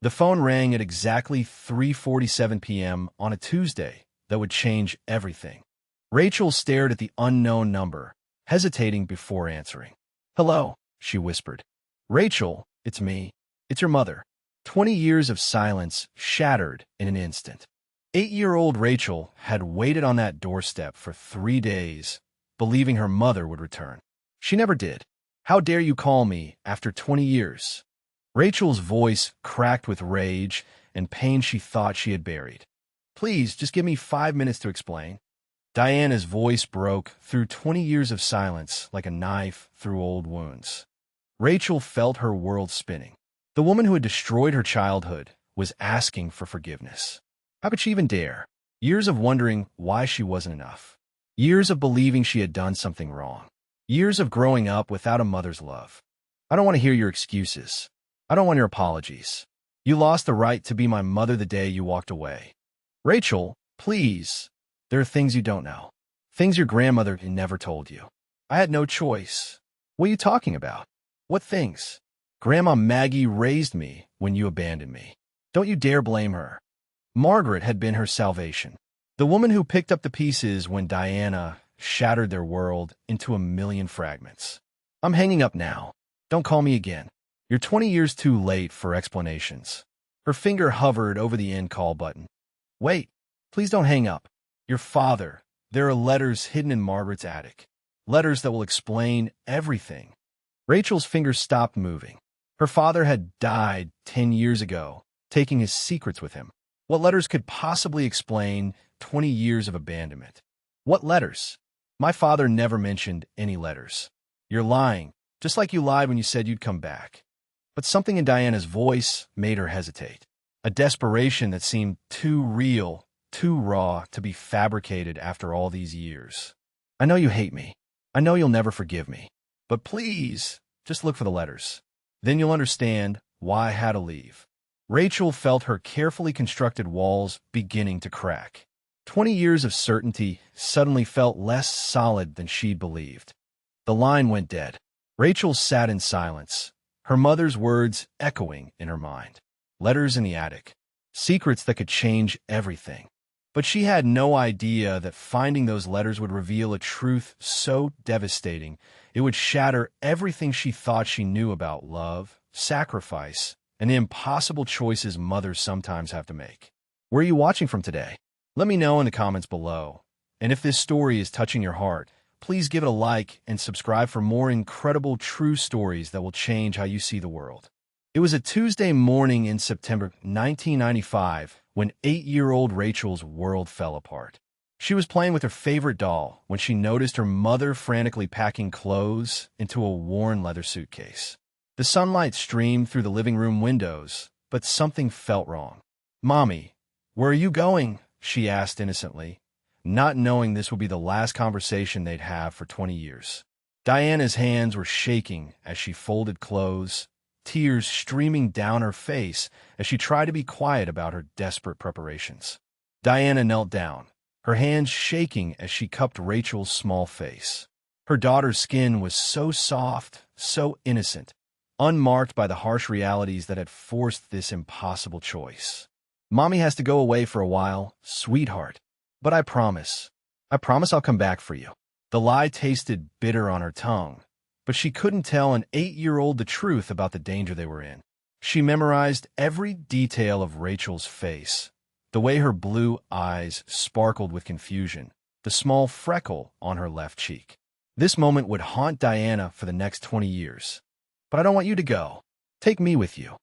The phone rang at exactly 3:47 p.m. on a Tuesday that would change everything. Rachel stared at the unknown number, hesitating before answering. "Hello," she whispered. "Rachel, it's me. It's your mother." 20 years of silence shattered in an instant. 8-year-old Rachel had waited on that doorstep for 3 days, believing her mother would return. She never did. "How dare you call me after 20 years?" Rachel's voice cracked with rage and pain she thought she had buried. "Please, just give me 5 minutes to explain." Diana's voice broke through 20 years of silence like a knife through old wounds. Rachel felt her world spinning. The woman who had destroyed her childhood was asking for forgiveness. How could she even dare? Years of wondering why she wasn't enough. Years of believing she had done something wrong. Years of growing up without a mother's love. "I don't want to hear your excuses. I don't want your apologies. You lost the right to be my mother the day you walked away." "Rachel, please. There are things you don't know. Things your grandmother never told you. I had no choice." "What are you talking about? What things?" "Grandma Maggie raised me when you abandoned me. Don't you dare blame her. Margaret had been her salvation. The woman who picked up the pieces when Diana shattered their world into a million fragments. I'm hanging up now. Don't call me again. You're 20 years too late for explanations." Her finger hovered over the end call button. "Wait, please don't hang up. Your father. There are letters hidden in Margaret's attic. Letters that will explain everything." Rachel's fingers stopped moving. Her father had died 10 years ago, taking his secrets with him. What letters could possibly explain 20 years of abandonment? What letters? "My father never mentioned any letters." "You're lying, just like you lied when you said you'd come back." But something in Diana's voice made her hesitate. A desperation that seemed too real, too raw to be fabricated after all these years. "I know you hate me. I know you'll never forgive me. But please, just look for the letters. Then you'll understand why I had to leave." Rachel felt her carefully constructed walls beginning to crack. 20 years of certainty suddenly felt less solid than she'd believed. The line went dead. Rachel sat in silence, her mother's words echoing in her mind. Letters in the attic. Secrets that could change everything. But she had no idea that finding those letters would reveal a truth so devastating it would shatter everything she thought she knew about love, sacrifice, and the impossible choices mothers sometimes have to make. Where are you watching from today? Let me know in the comments below. And if this story is touching your heart, please give it a like and subscribe for more incredible true stories that will change how you see the world. It was a Tuesday morning in September 1995 when 8-year-old Rachel's world fell apart. She was playing with her favorite doll when she noticed her mother frantically packing clothes into a worn leather suitcase. The sunlight streamed through the living room windows, but something felt wrong. "Mommy, where are you going?" she asked innocently, not knowing this would be the last conversation they'd have for 20 years. Diana's hands were shaking as she folded clothes, tears streaming down her face as she tried to be quiet about her desperate preparations. Diana knelt down, her hands shaking as she cupped Rachel's small face. Her daughter's skin was so soft, so innocent, unmarked by the harsh realities that had forced this impossible choice. "Mommy has to go away for a while, sweetheart. But I promise I'll come back for you." The lie tasted bitter on her tongue, but she couldn't tell an 8-year-old the truth about the danger they were in. She memorized every detail of Rachel's face, the way her blue eyes sparkled with confusion, the small freckle on her left cheek. This moment would haunt Diana for the next 20 years. "But I don't want you to go. Take me with you."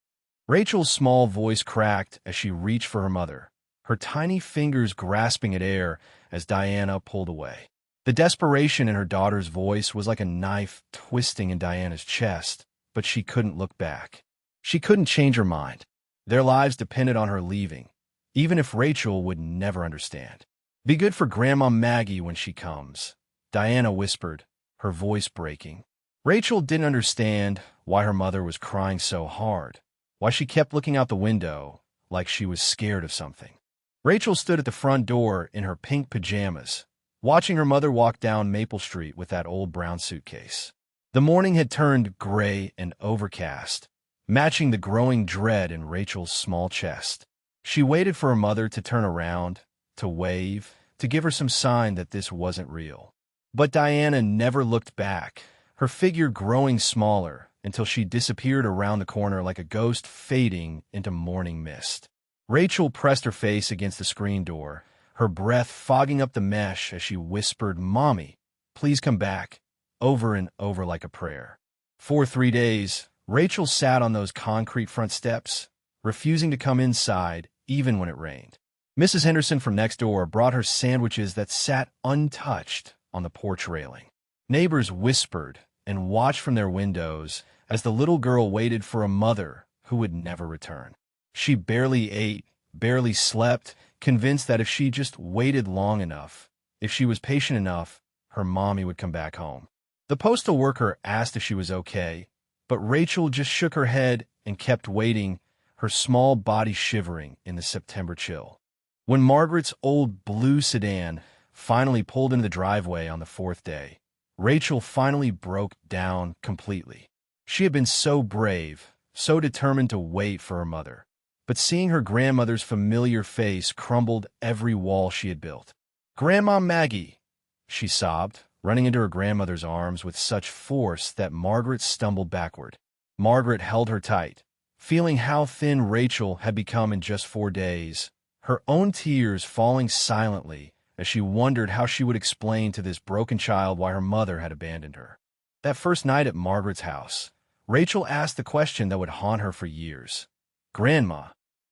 Rachel's small voice cracked as she reached for her mother, her tiny fingers grasping at air as Diana pulled away. The desperation in her daughter's voice was like a knife twisting in Diana's chest, but she couldn't look back. She couldn't change her mind. Their lives depended on her leaving, even if Rachel would never understand. "Be good for Grandma Maggie when she comes," Diana whispered, her voice breaking. Rachel didn't understand why her mother was crying so hard, why she kept looking out the window like she was scared of something. Rachel stood at the front door in her pink pajamas, watching her mother walk down Maple Street with that old brown suitcase. The morning had turned gray and overcast, matching the growing dread in Rachel's small chest. She waited for her mother to turn around, to wave, to give her some sign that this wasn't real. But Diana never looked back, her figure growing smaller until she disappeared around the corner like a ghost fading into morning mist. Rachel pressed her face against the screen door, her breath fogging up the mesh as she whispered, "Mommy, please come back," over and over like a prayer. For 3 days, Rachel sat on those concrete front steps, refusing to come inside even when it rained. Mrs. Henderson from next door brought her sandwiches that sat untouched on the porch railing. Neighbors whispered and watched from their windows as the little girl waited for a mother who would never return. She barely ate, barely slept, convinced that if she just waited long enough, if she was patient enough, her mommy would come back home. The postal worker asked if she was okay, but Rachel just shook her head and kept waiting, her small body shivering in the September chill. When Margaret's old blue sedan finally pulled into the driveway on the 4th day, Rachel finally broke down completely. She had been so brave, so determined to wait for her mother, but seeing her grandmother's familiar face crumbled every wall she had built. "Grandma Maggie," she sobbed, running into her grandmother's arms with such force that Margaret stumbled backward. Margaret held her tight, feeling how thin Rachel had become in just 4 days, her own tears falling silently as she wondered how she would explain to this broken child why her mother had abandoned her. That first night at Margaret's house, Rachel asked the question that would haunt her for years. "Grandma,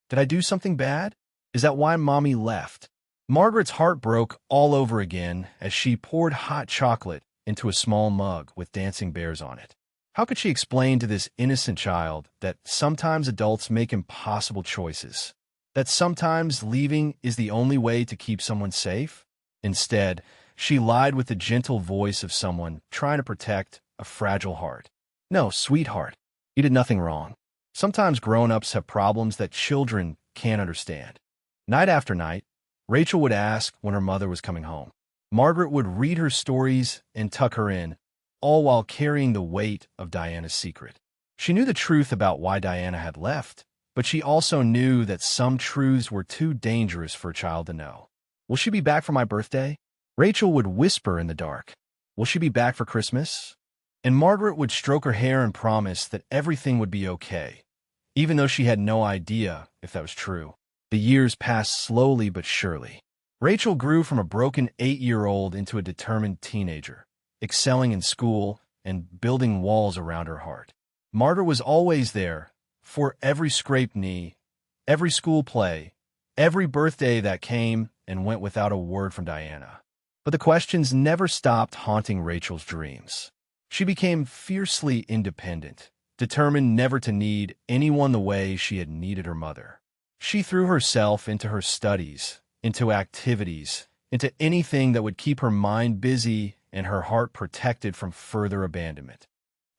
did I do something bad? Is that why Mommy left?" Margaret's heart broke all over again as she poured hot chocolate into a small mug with dancing bears on it. How could she explain to this innocent child that sometimes adults make impossible choices? That sometimes leaving is the only way to keep someone safe? Instead, she lied with the gentle voice of someone trying to protect a fragile heart. "No, sweetheart, you did nothing wrong. Sometimes grown-ups have problems that children can't understand." Night after night, Rachel would ask when her mother was coming home. Margaret would read her stories and tuck her in, all while carrying the weight of Diana's secret. She knew the truth about why Diana had left, but she also knew that some truths were too dangerous for a child to know. "Will she be back for my birthday?" Rachel would whisper in the dark. "Will she be back for Christmas?" And Margaret would stroke her hair and promise that everything would be okay, even though she had no idea if that was true. The years passed slowly but surely. Rachel grew from a broken 8-year-old into a determined teenager, excelling in school and building walls around her heart. Margaret was always there for every scraped knee, every school play, every birthday that came and went without a word from Diana. But the questions never stopped haunting Rachel's dreams. She became fiercely independent, determined never to need anyone the way she had needed her mother. She threw herself into her studies, into activities, into anything that would keep her mind busy and her heart protected from further abandonment.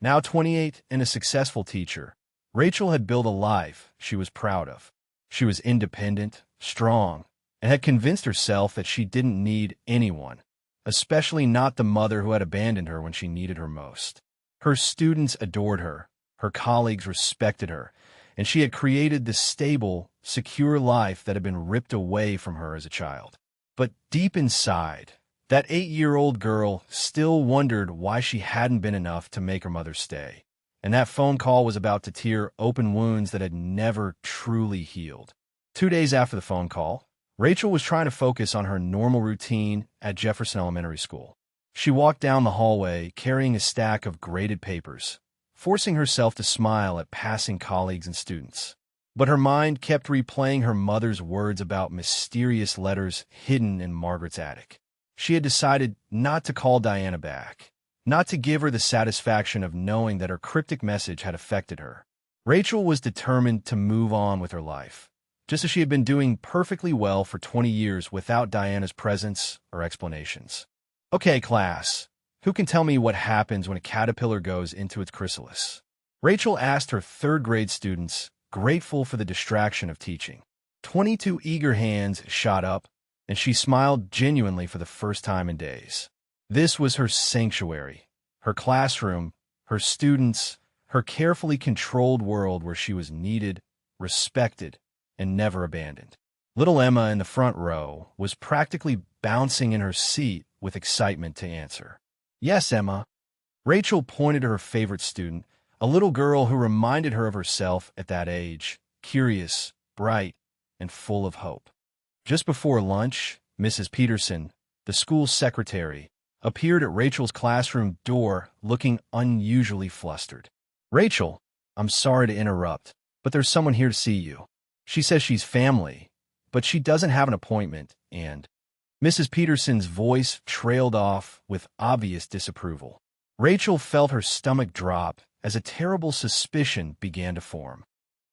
Now 28 and a successful teacher, Rachel had built a life she was proud of. She was independent, strong, and had convinced herself that she didn't need anyone, especially not the mother who had abandoned her when she needed her most. Her students adored her, her colleagues respected her, and she had created the stable, secure life that had been ripped away from her as a child. But deep inside, that 8-year-old girl still wondered why she hadn't been enough to make her mother stay. And that phone call was about to tear open wounds that had never truly healed. 2 days after the phone call, Rachel was trying to focus on her normal routine at Jefferson Elementary School. She walked down the hallway carrying a stack of graded papers, forcing herself to smile at passing colleagues and students. But her mind kept replaying her mother's words about mysterious letters hidden in Margaret's attic. She had decided not to call Diana back, not to give her the satisfaction of knowing that her cryptic message had affected her. Rachel was determined to move on with her life, just as she had been doing perfectly well for 20 years without Diana's presence or explanations. "Okay, class, who can tell me what happens when a caterpillar goes into its chrysalis?" Rachel asked her 3rd-grade students, grateful for the distraction of teaching. 22 eager hands shot up, and she smiled genuinely for the first time in days. This was her sanctuary, her classroom, her students, her carefully controlled world where she was needed, respected, and never abandoned. Little Emma in the front row was practically bouncing in her seat with excitement to answer. Yes, Emma. Rachel pointed to her favorite student, a little girl who reminded her of herself at that age, curious, bright, and full of hope. Just before lunch, Mrs. Peterson, the school secretary, appeared at Rachel's classroom door looking unusually flustered. Rachel, I'm sorry to interrupt, but there's someone here to see you. She says she's family, but she doesn't have an appointment, and Mrs. Peterson's voice trailed off with obvious disapproval. Rachel felt her stomach drop as a terrible suspicion began to form.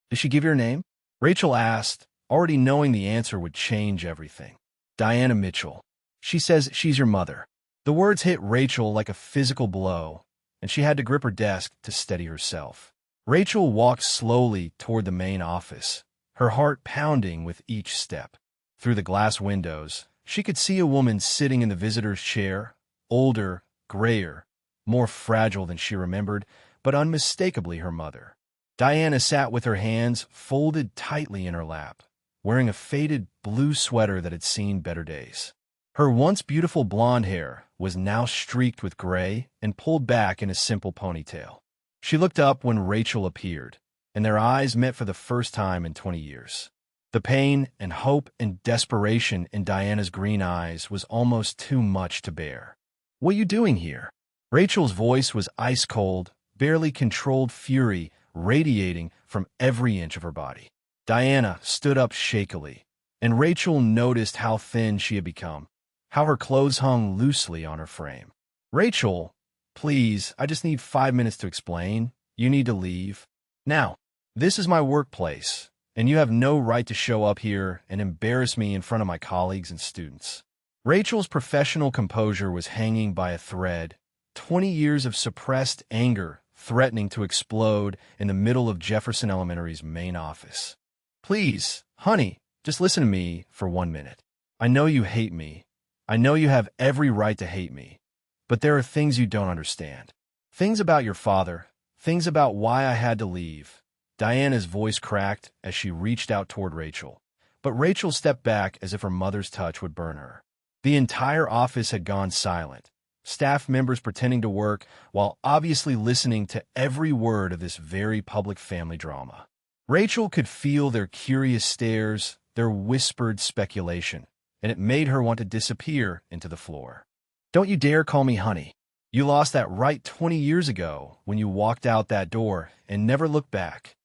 Did she give your name? Rachel asked, already knowing the answer would change everything. Diana Mitchell. She says she's your mother. The words hit Rachel like a physical blow, and she had to grip her desk to steady herself. Rachel walked slowly toward the main office, her heart pounding with each step. Through the glass windows, she could see a woman sitting in the visitor's chair, older, grayer, more fragile than she remembered, but unmistakably her mother. Diana sat with her hands folded tightly in her lap, wearing a faded blue sweater that had seen better days. Her once beautiful blonde hair was now streaked with gray and pulled back in a simple ponytail. She looked up when Rachel appeared, and their eyes met for the first time in 20 years. The pain and hope and desperation in Diana's green eyes was almost too much to bear. What are you doing here? Rachel's voice was ice-cold, barely controlled fury radiating from every inch of her body. Diana stood up shakily, and Rachel noticed how thin she had become, how her clothes hung loosely on her frame. Rachel, please, I just need 5 minutes to explain. You need to leave. Now, this is my workplace, and you have no right to show up here and embarrass me in front of my colleagues and students. Rachel's professional composure was hanging by a thread, 20 years of suppressed anger threatening to explode in the middle of Jefferson Elementary's main office. Please, honey, just listen to me for 1 minute. I know you hate me. I know you have every right to hate me. But there are things you don't understand. Things about your father. Things about why I had to leave. Diana's voice cracked as she reached out toward Rachel. But Rachel stepped back as if her mother's touch would burn her. The entire office had gone silent, staff members pretending to work while obviously listening to every word of this very public family drama. Rachel could feel their curious stares, their whispered speculation, and it made her want to disappear into the floor. Don't you dare call me honey. You lost that right 20 years ago when you walked out that door and never looked back.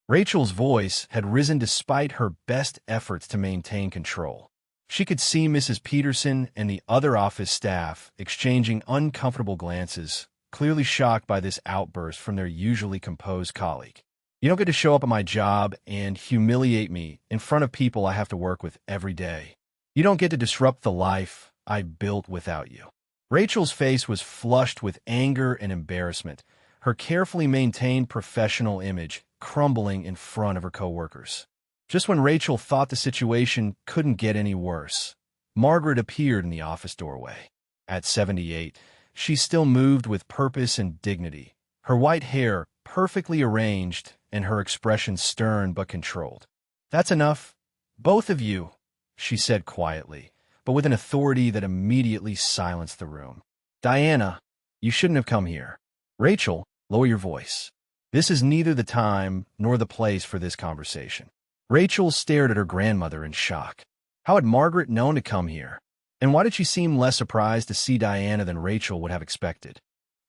Rachel's voice had risen despite her best efforts to maintain control. She could see Mrs. Peterson and the other office staff exchanging uncomfortable glances, clearly shocked by this outburst from their usually composed colleague. You don't get to show up at my job and humiliate me in front of people I have to work with every day. You don't get to disrupt the life I built without you. Rachel's face was flushed with anger and embarrassment, her carefully maintained professional image crumbling in front of her coworkers. Just when Rachel thought the situation couldn't get any worse, Margaret appeared in the office doorway. At 78, she still moved with purpose and dignity, her white hair perfectly arranged and her expression stern but controlled. That's enough. Both of you, she said quietly, but with an authority that immediately silenced the room. Diana, you shouldn't have come here. Rachel, lower your voice. This is neither the time nor the place for this conversation. Rachel stared at her grandmother in shock. How had Margaret known to come here? And why did she seem less surprised to see Diana than Rachel would have expected?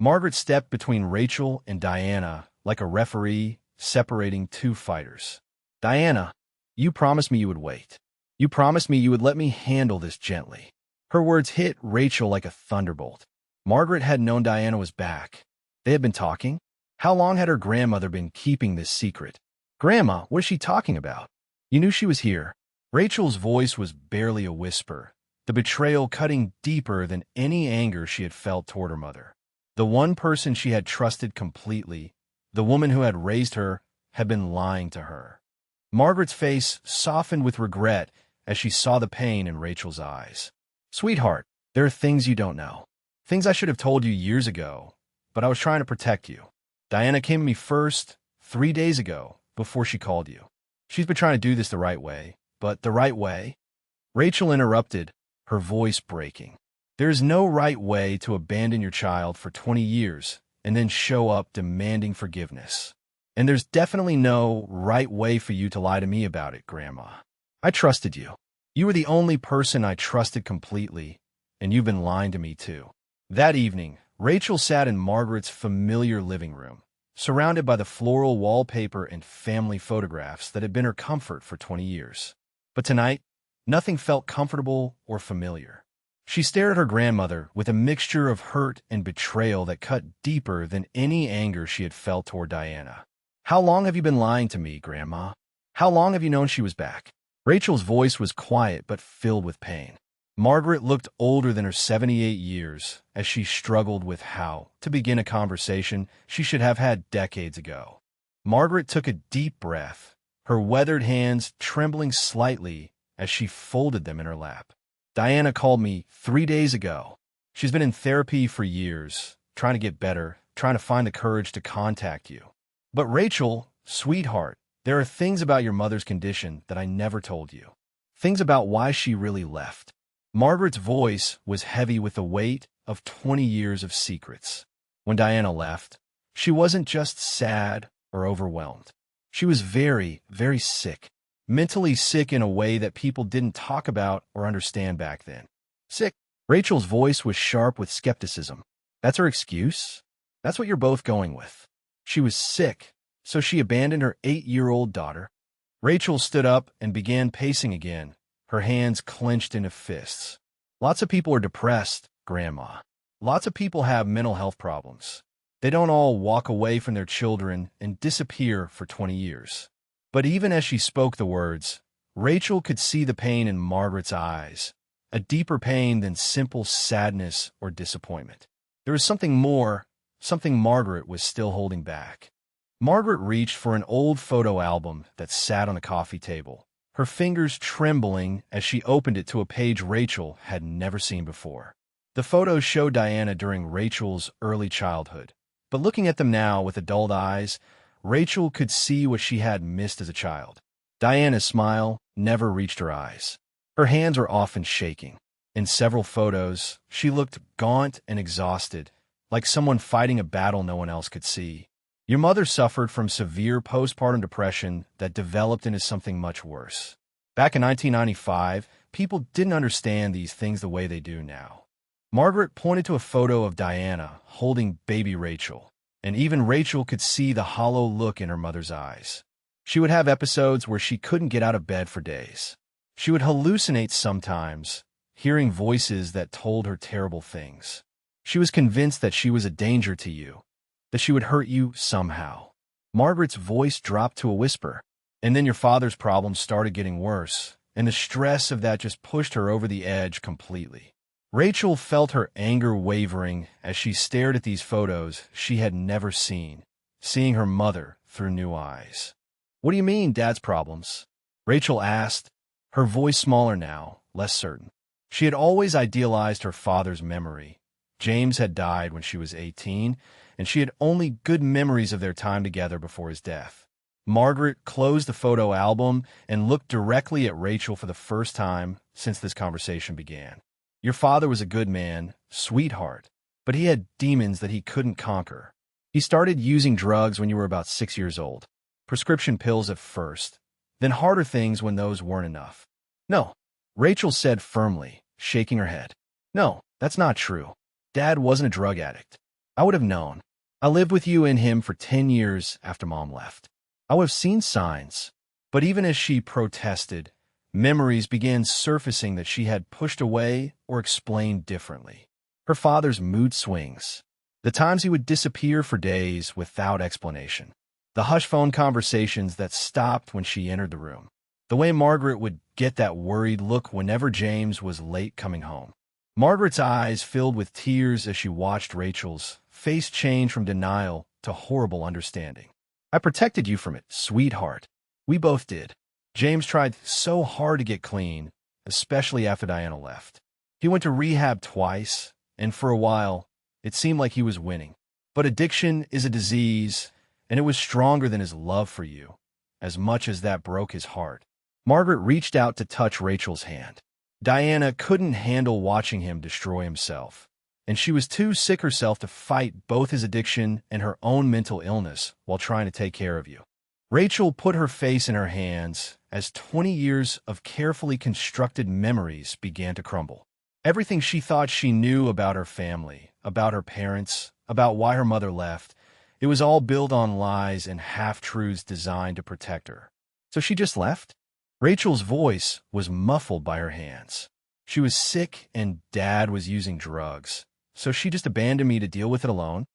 Margaret stepped between Rachel and Diana like a referee separating two fighters. Diana, you promised me you would wait. You promised me you would let me handle this gently. Her words hit Rachel like a thunderbolt. Margaret had known Diana was back. They had been talking? How long had her grandmother been keeping this secret? Grandma, what is she talking about? You knew she was here. Rachel's voice was barely a whisper, the betrayal cutting deeper than any anger she had felt toward her mother. The one person she had trusted completely, the woman who had raised her, had been lying to her. Margaret's face softened with regret as she saw the pain in Rachel's eyes. Sweetheart, there are things you don't know. Things I should have told you years ago, but I was trying to protect you. Diana came to me first 3 days ago before she called you. She's been trying to do this the right way, but the right way? Rachel interrupted, her voice breaking. There's no right way to abandon your child for 20 years and then show up demanding forgiveness. And there's definitely no right way for you to lie to me about it, Grandma. I trusted you. You were the only person I trusted completely, and you've been lying to me too. That evening, Rachel sat in Margaret's familiar living room, surrounded by the floral wallpaper and family photographs that had been her comfort for 20 years. But tonight, nothing felt comfortable or familiar. She stared at her grandmother with a mixture of hurt and betrayal that cut deeper than any anger she had felt toward Diana. How long have you been lying to me, Grandma? How long have you known she was back? Rachel's voice was quiet but filled with pain. Margaret looked older than her 78 years as she struggled with how to begin a conversation she should have had decades ago. Margaret took a deep breath, her weathered hands trembling slightly as she folded them in her lap. Diana called me 3 days ago. She's been in therapy for years, trying to get better, trying to find the courage to contact you. But Rachel, sweetheart, there are things about your mother's condition that I never told you. Things about why she really left. Margaret's voice was heavy with the weight of 20 years of secrets. When Diana left, she wasn't just sad or overwhelmed. She was very, very sick. Mentally sick in a way that people didn't talk about or understand back then. Sick. Rachel's voice was sharp with skepticism. That's her excuse? That's what you're both going with. She was sick, so she abandoned her 8-year-old daughter. Rachel stood up and began pacing again, her hands clenched into fists. Lots of people are depressed, Grandma. Lots of people have mental health problems. They don't all walk away from their children and disappear for 20 years. But even as she spoke the words, Rachel could see the pain in Margaret's eyes, a deeper pain than simple sadness or disappointment. There was something more, something Margaret was still holding back. Margaret reached for an old photo album that sat on the coffee table, her fingers trembling as she opened it to a page Rachel had never seen before. The photos showed Diana during Rachel's early childhood, but looking at them now with adult eyes, Rachel could see what she had missed as a child. Diana's smile never reached her eyes. Her hands were often shaking. In several photos, she looked gaunt and exhausted, like someone fighting a battle no one else could see. Your mother suffered from severe postpartum depression that developed into something much worse. Back in 1995, people didn't understand these things the way they do now. Margaret pointed to a photo of Diana holding baby Rachel, and even Rachel could see the hollow look in her mother's eyes. She would have episodes where she couldn't get out of bed for days. She would hallucinate sometimes, hearing voices that told her terrible things. She was convinced that she was a danger to you, that she would hurt you somehow. Margaret's voice dropped to a whisper, and then your father's problems started getting worse, and the stress of that just pushed her over the edge completely. Rachel felt her anger wavering as she stared at these photos she had never seen, seeing her mother through new eyes. What do you mean, Dad's problems? Rachel asked, her voice smaller now, less certain. She had always idealized her father's memory. James had died when she was 18, and she had only good memories of their time together before his death. Margaret closed the photo album and looked directly at Rachel for the first time since this conversation began. Your father was a good man, sweetheart, but he had demons that he couldn't conquer. He started using drugs when you were about 6 years old. Prescription pills at first, then harder things when those weren't enough. No, Rachel said firmly, shaking her head. No, that's not true. Dad wasn't a drug addict. I would have known. I lived with you and him for 10 years after Mom left. I would have seen signs. But even as she protested, memories began surfacing that she had pushed away or explained differently. Her father's mood swings, the times he would disappear for days without explanation, the hush phone conversations that stopped when she entered the room, the way Margaret would get that worried look whenever James was late coming home. Margaret's eyes filled with tears as she watched Rachel's face change from denial to horrible understanding. I protected you from it, sweetheart. We both did. James tried so hard to get clean, especially after Diana left. He went to rehab twice, and for a while, it seemed like he was winning. But addiction is a disease, and it was stronger than his love for you, as much as that broke his heart. Margaret reached out to touch Rachel's hand. Diana couldn't handle watching him destroy himself, and she was too sick herself to fight both his addiction and her own mental illness while trying to take care of you. Rachel put her face in her hands as 20 years of carefully constructed memories began to crumble. Everything she thought she knew about her family, about her parents, about why her mother left, it was all built on lies and half-truths designed to protect her. So she just left? Rachel's voice was muffled by her hands. She was sick and Dad was using drugs, so she just abandoned me to deal with it alone.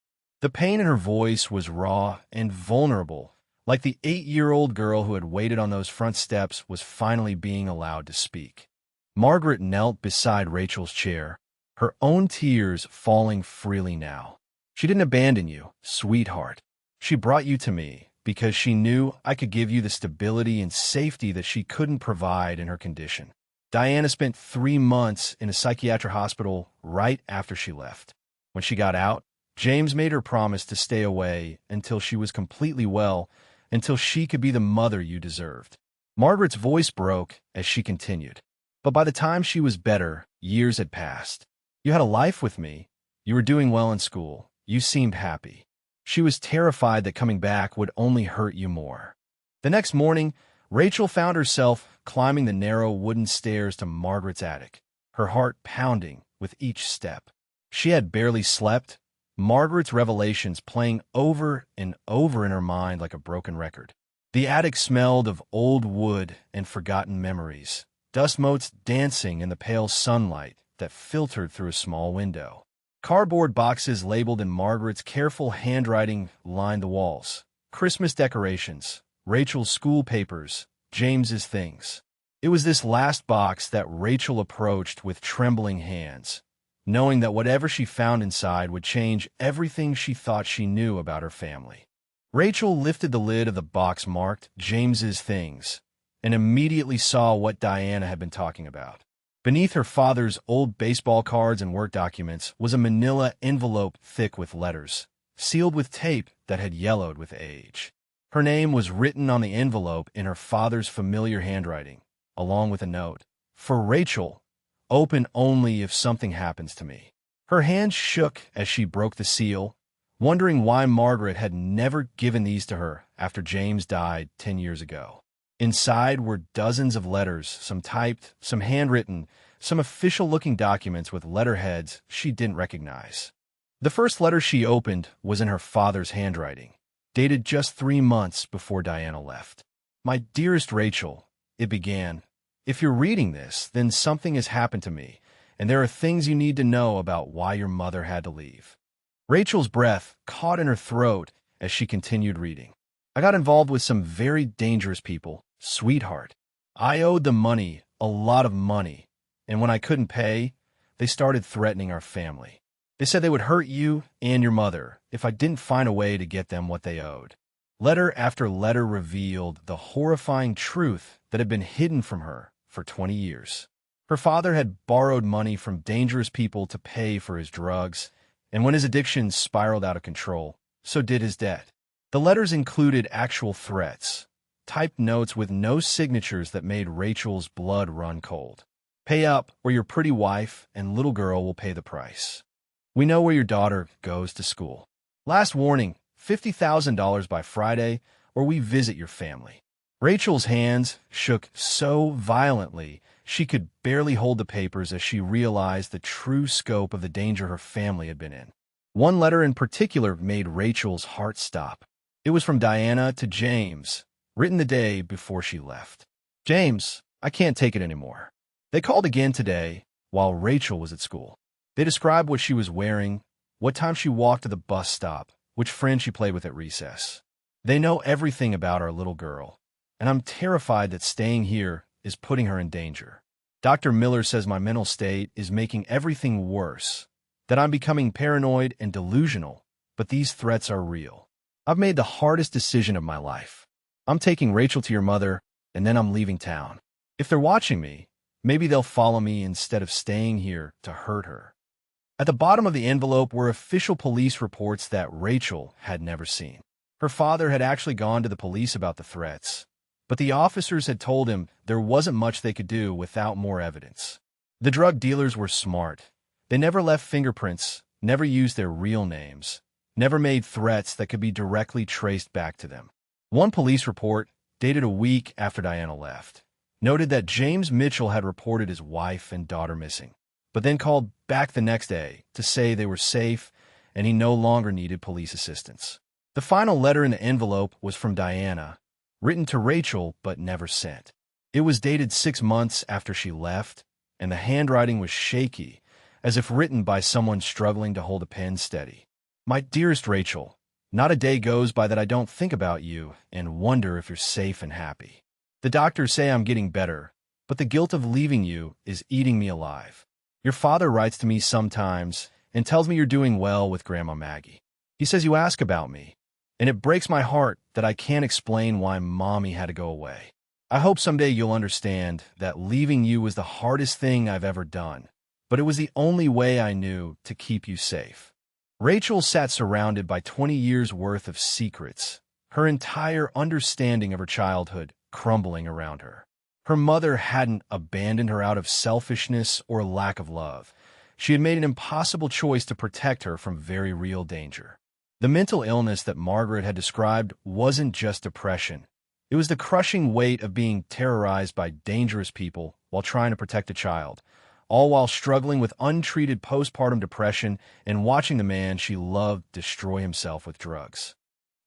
The pain in her voice was raw and vulnerable, like the 8-year-old girl who had waited on those front steps was finally being allowed to speak. Margaret knelt beside Rachel's chair, her own tears falling freely now. She didn't abandon you, sweetheart. She brought you to me because she knew I could give you the stability and safety that she couldn't provide in her condition. Diana spent 3 months in a psychiatric hospital right after she left. When she got out, James made her promise to stay away until she was completely well, until she could be the mother you deserved. Margaret's voice broke as she continued. But by the time she was better, years had passed. You had a life with me. You were doing well in school. You seemed happy. She was terrified that coming back would only hurt you more. The next morning, Rachel found herself climbing the narrow wooden stairs to Margaret's attic, her heart pounding with each step. She had barely slept, Margaret's revelations playing over and over in her mind like a broken record. The attic smelled of old wood and forgotten memories, dust motes dancing in the pale sunlight that filtered through a small window. Cardboard boxes labeled in Margaret's careful handwriting lined the walls. Christmas decorations, Rachel's school papers, James's things. It was this last box that Rachel approached with trembling hands, knowing that whatever she found inside would change everything she thought she knew about her family. Rachel lifted the lid of the box marked James's things and immediately saw what Diana had been talking about. Beneath her father's old baseball cards and work documents was a manila envelope thick with letters, sealed with tape that had yellowed with age. Her name was written on the envelope in her father's familiar handwriting, along with a note, "For Rachel, open only if something happens to me." Her hand shook as she broke the seal, wondering why Margaret had never given these to her after James died 10 years ago. Inside were dozens of letters, some typed, some handwritten, some official-looking documents with letterheads she didn't recognize. The first letter she opened was in her father's handwriting, dated just 3 months before Diana left. "My dearest Rachel," it began, "if you're reading this, then something has happened to me, and there are things you need to know about why your mother had to leave." Rachel's breath caught in her throat as she continued reading. "I got involved with some very dangerous people, sweetheart. I owed them money, a lot of money, and when I couldn't pay, they started threatening our family. They said they would hurt you and your mother if I didn't find a way to get them what they owed." Letter after letter revealed the horrifying truth that had been hidden from her for 20 years. Her father had borrowed money from dangerous people to pay for his drugs, and when his addiction spiraled out of control, so did his debt. The letters included actual threats, typed notes with no signatures that made Rachel's blood run cold. "Pay up, or your pretty wife and little girl will pay the price. We know where your daughter goes to school. Last warning, $50,000 by Friday, or we visit your family." Rachel's hands shook so violently she could barely hold the papers as she realized the true scope of the danger her family had been in. One letter in particular made Rachel's heart stop. It was from Diana to James, written the day before she left. "James, I can't take it anymore." They called again today while Rachel was at school. They described what she was wearing, what time she walked to the bus stop, which friend she played with at recess. "They know everything about our little girl, and I'm terrified that staying here is putting her in danger. Dr. Miller says my mental state is making everything worse, that I'm becoming paranoid and delusional, but these threats are real. I've made the hardest decision of my life. I'm taking Rachel to your mother, and then I'm leaving town. If they're watching me, maybe they'll follow me instead of staying here to hurt her." At the bottom of the envelope were official police reports that Rachel had never seen. Her father had actually gone to the police about the threats, but the officers had told him there wasn't much they could do without more evidence. The drug dealers were smart. They never left fingerprints, never used their real names, never made threats that could be directly traced back to them. One police report, dated a week after Diana left, noted that James Mitchell had reported his wife and daughter missing, but then called back the next day to say they were safe and he no longer needed police assistance. The final letter in the envelope was from Diana, written to Rachel but never sent. It was dated 6 months after she left, and the handwriting was shaky, as if written by someone struggling to hold a pen steady. My dearest Rachel, not a day goes by that I don't think about you and wonder if you're safe and happy. The doctors say I'm getting better, but the guilt of leaving you is eating me alive. Your father writes to me sometimes and tells me you're doing well with Grandma Maggie. He says you ask about me, and it breaks my heart that I can't explain why Mommy had to go away. I hope someday you'll understand that leaving you was the hardest thing I've ever done, but it was the only way I knew to keep you safe. Rachel sat surrounded by 20 years' worth of secrets, her entire understanding of her childhood crumbling around her. Her mother hadn't abandoned her out of selfishness or lack of love. She had made an impossible choice to protect her from very real danger. The mental illness that Margaret had described wasn't just depression. It was the crushing weight of being terrorized by dangerous people while trying to protect a child, all while struggling with untreated postpartum depression and watching the man she loved destroy himself with drugs.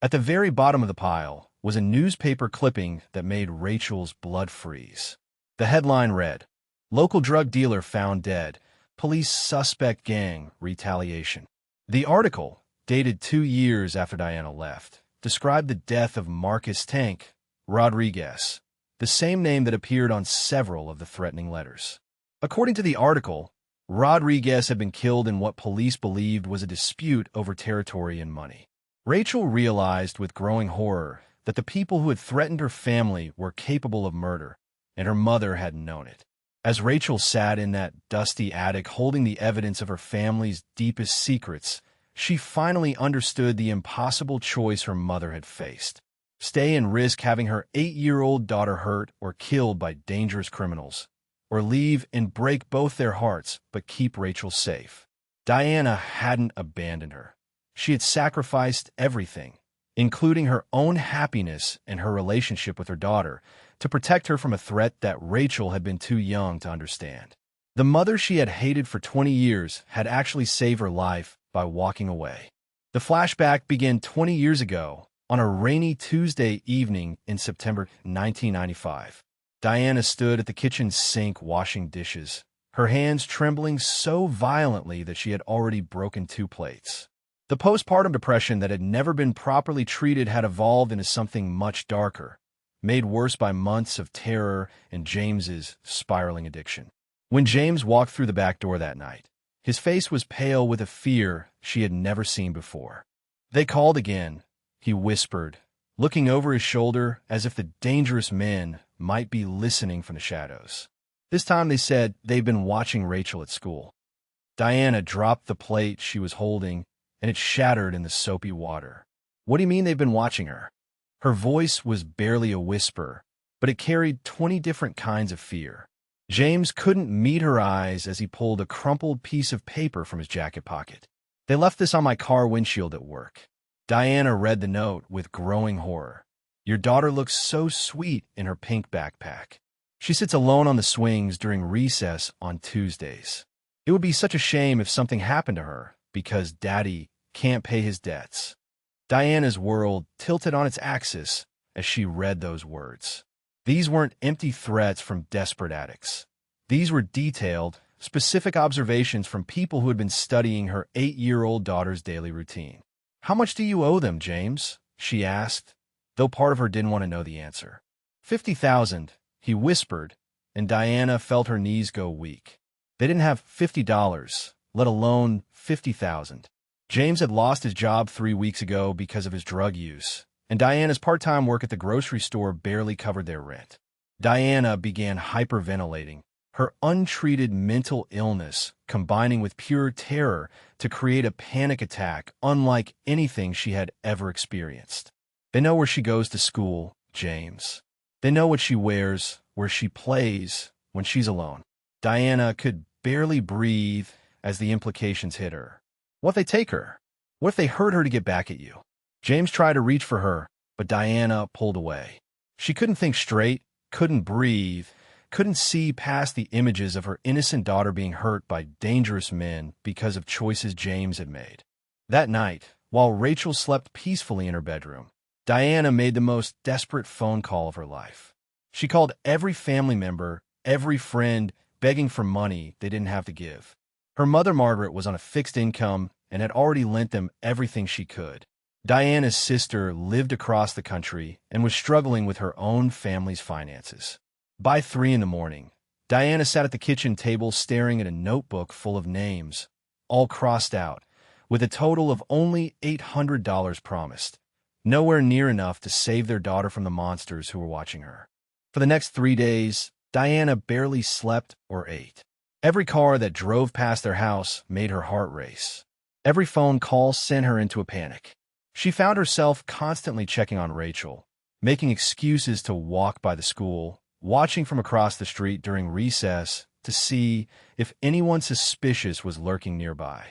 At the very bottom of the pile was a newspaper clipping that made Rachel's blood freeze. The headline read, "Local drug dealer found dead. Police suspect gang retaliation." The article, dated 2 years after Diana left, described the death of Marcus Tank Rodriguez, the same name that appeared on several of the threatening letters. According to the article, Rodriguez had been killed in what police believed was a dispute over territory and money. Rachel realized with growing horror that the people who had threatened her family were capable of murder, and her mother hadn't known it. As Rachel sat in that dusty attic holding the evidence of her family's deepest secrets, she finally understood the impossible choice her mother had faced: stay and risk having her 8-year-old daughter hurt or killed by dangerous criminals, or leave and break both their hearts but keep Rachel safe. Diana hadn't abandoned her. She had sacrificed everything, including her own happiness and her relationship with her daughter, to protect her from a threat that Rachel had been too young to understand. The mother she had hated for 20 years had actually saved her life by walking away. The flashback began 20 years ago on a rainy Tuesday evening in September 1995. Diana stood at the kitchen sink washing dishes, her hands trembling so violently that she had already broken 2 plates. The postpartum depression that had never been properly treated had evolved into something much darker, made worse by months of terror and James's spiraling addiction. When James walked through the back door that night, his face was pale with a fear she had never seen before. "They called again," he whispered, looking over his shoulder as if the dangerous men might be listening from the shadows. This time they said they'd been watching Rachel at school. Diana dropped the plate she was holding, and it shattered in the soapy water. "What do you mean they've been watching her?" Her voice was barely a whisper, but it carried 20 different kinds of fear. James couldn't meet her eyes as he pulled a crumpled piece of paper from his jacket pocket. "They left this on my car windshield at work." Diana read the note with growing horror. "Your daughter looks so sweet in her pink backpack. She sits alone on the swings during recess on Tuesdays. It would be such a shame if something happened to her because Daddy can't pay his debts." Diana's world tilted on its axis as she read those words. These weren't empty threats from desperate addicts. These were detailed, specific observations from people who had been studying her 8-year-old daughter's daily routine. "How much do you owe them, James?" she asked, though part of her didn't want to know the answer. $50,000, he whispered, and Diana felt her knees go weak. They didn't have $50, let alone $50,000. James had lost his job 3 weeks ago because of his drug use, and Diana's part-time work at the grocery store barely covered their rent. Diana began hyperventilating, her untreated mental illness combining with pure terror to create a panic attack unlike anything she had ever experienced. They know where she goes to school, James. They know what she wears, where she plays, when she's alone. Diana could barely breathe as the implications hit her. What if they take her? What if they hurt her to get back at you? James tried to reach for her, but Diana pulled away. She couldn't think straight, couldn't breathe, couldn't see past the images of her innocent daughter being hurt by dangerous men because of choices James had made. That night, while Rachel slept peacefully in her bedroom, Diana made the most desperate phone call of her life. She called every family member, every friend, begging for money they didn't have to give. Her mother, Margaret, was on a fixed income and had already lent them everything she could. Diana's sister lived across the country and was struggling with her own family's finances. By 3 a.m, Diana sat at the kitchen table staring at a notebook full of names, all crossed out, with a total of only $800 promised, nowhere near enough to save their daughter from the monsters who were watching her. For the next 3 days, Diana barely slept or ate. Every car that drove past their house made her heart race. Every phone call sent her into a panic. She found herself constantly checking on Rachel, making excuses to walk by the school, watching from across the street during recess to see if anyone suspicious was lurking nearby.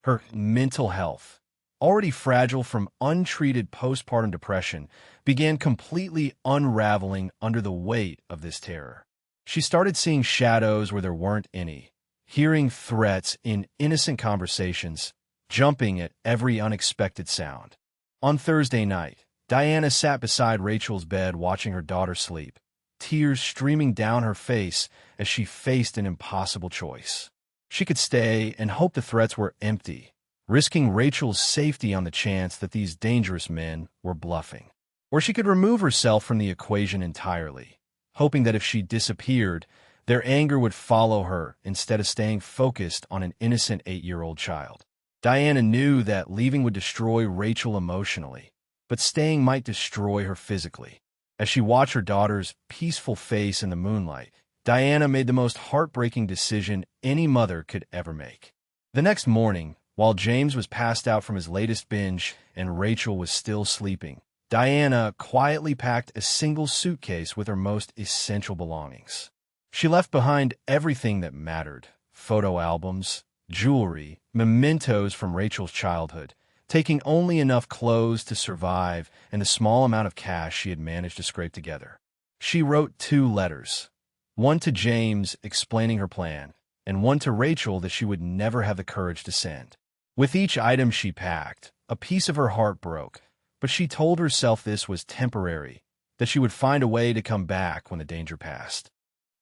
Her mental health, already fragile from untreated postpartum depression, began completely unraveling under the weight of this terror. She started seeing shadows where there weren't any, hearing threats in innocent conversations, jumping at every unexpected sound. On Thursday night, Diana sat beside Rachel's bed watching her daughter sleep, tears streaming down her face as she faced an impossible choice. She could stay and hope the threats were empty, risking Rachel's safety on the chance that these dangerous men were bluffing. Or she could remove herself from the equation entirely, hoping that if she disappeared, their anger would follow her instead of staying focused on an innocent 8-year-old child. Diana knew that leaving would destroy Rachel emotionally, but staying might destroy her physically. As she watched her daughter's peaceful face in the moonlight, Diana made the most heartbreaking decision any mother could ever make. The next morning, while James was passed out from his latest binge and Rachel was still sleeping, Diana quietly packed a single suitcase with her most essential belongings. She left behind everything that mattered: photo albums, jewelry, mementos from Rachel's childhood, taking only enough clothes to survive and the small amount of cash she had managed to scrape together. She wrote 2 letters, one to James explaining her plan, and one to Rachel that she would never have the courage to send. With each item she packed, a piece of her heart broke, but she told herself this was temporary, that she would find a way to come back when the danger passed.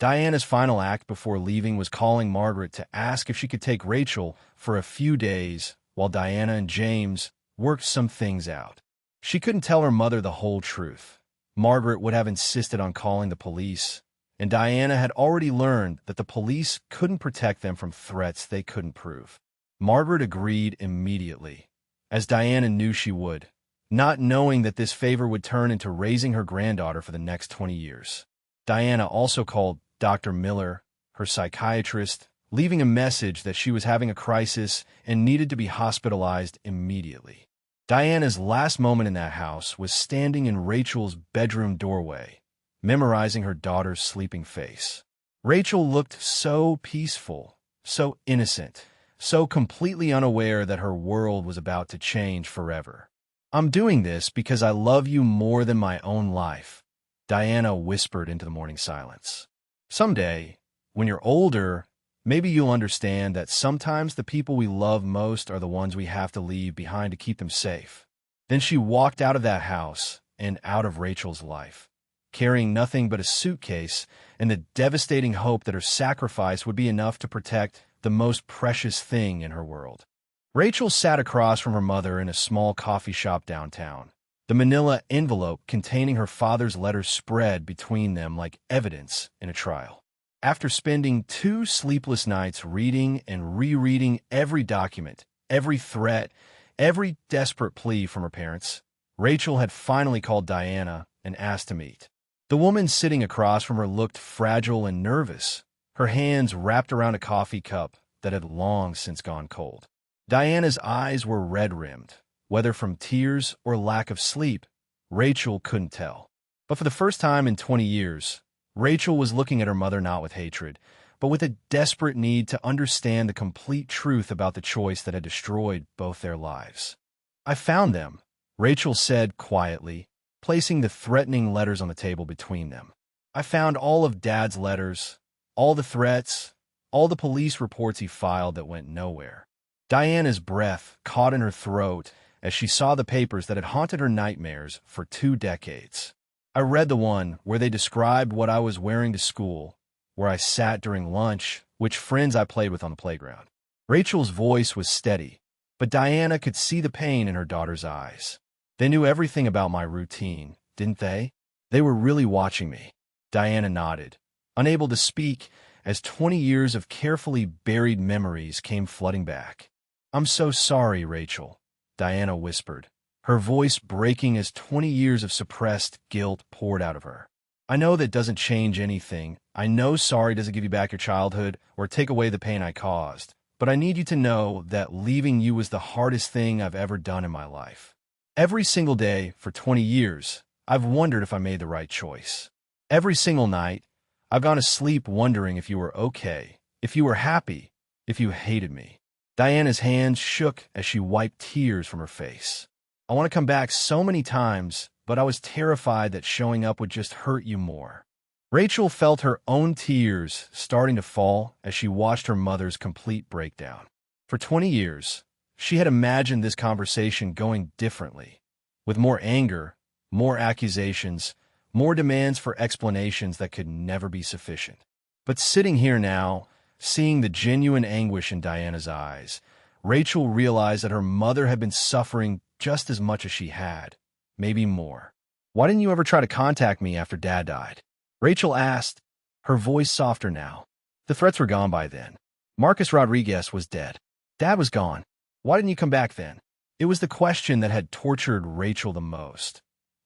Diana's final act before leaving was calling Margaret to ask if she could take Rachel for a few days while Diana and James worked some things out. She couldn't tell her mother the whole truth. Margaret would have insisted on calling the police, and Diana had already learned that the police couldn't protect them from threats they couldn't prove. Margaret agreed immediately, as Diana knew she would, not knowing that this favor would turn into raising her granddaughter for the next 20 years. Diana also called Dr. Miller, her psychiatrist, leaving a message that she was having a crisis and needed to be hospitalized immediately. Diana's last moment in that house was standing in Rachel's bedroom doorway, memorizing her daughter's sleeping face. Rachel looked so peaceful, so innocent, so completely unaware that her world was about to change forever. "I'm doing this because I love you more than my own life," Diana whispered into the morning silence. "Someday, when you're older, maybe you'll understand that sometimes the people we love most are the ones we have to leave behind to keep them safe." Then she walked out of that house and out of Rachel's life, carrying nothing but a suitcase and the devastating hope that her sacrifice would be enough to protect the most precious thing in her world. Rachel sat across from her mother in a small coffee shop downtown, the manila envelope containing her father's letters spread between them like evidence in a trial. After spending 2 sleepless nights reading and rereading every document, every threat, every desperate plea from her parents, Rachel had finally called Diana and asked to meet. The woman sitting across from her looked fragile and nervous, her hands wrapped around a coffee cup that had long since gone cold. Diana's eyes were red-rimmed, whether from tears or lack of sleep. Rachel couldn't tell. But for the first time in 20 years, Rachel was looking at her mother not with hatred, but with a desperate need to understand the complete truth about the choice that had destroyed both their lives. "I found them," Rachel said quietly, placing the threatening letters on the table between them. "I found all of Dad's letters, all the threats, all the police reports he filed that went nowhere." Diana's breath caught in her throat as she saw the papers that had haunted her nightmares for 2 decades. "I read the one where they described what I was wearing to school, where I sat during lunch, which friends I played with on the playground." Rachel's voice was steady, but Diana could see the pain in her daughter's eyes. "They knew everything about my routine, didn't they? They were really watching me." Diana nodded, unable to speak as 20 years of carefully buried memories came flooding back. "I'm so sorry, Rachel," Diana whispered, her voice breaking as 20 years of suppressed guilt poured out of her. "I know that doesn't change anything. I know sorry doesn't give you back your childhood or take away the pain I caused. But I need you to know that leaving you was the hardest thing I've ever done in my life. Every single day for 20 years, I've wondered if I made the right choice. Every single night, I've gone to sleep wondering if you were okay, if you were happy, if you hated me." Diana's hands shook as she wiped tears from her face. "I want to come back so many times, but I was terrified that showing up would just hurt you more." Rachel felt her own tears starting to fall as she watched her mother's complete breakdown. For 20 years, she had imagined this conversation going differently, with more anger, more accusations, more demands for explanations that could never be sufficient. But sitting here now, seeing the genuine anguish in Diana's eyes, Rachel realized that her mother had been suffering just as much as she had, maybe more. "Why didn't you ever try to contact me after Dad died?" Rachel asked, her voice softer now. "The threats were gone by then. Marcus Rodriguez was dead. Dad was gone. Why didn't you come back then?" It was the question that had tortured Rachel the most,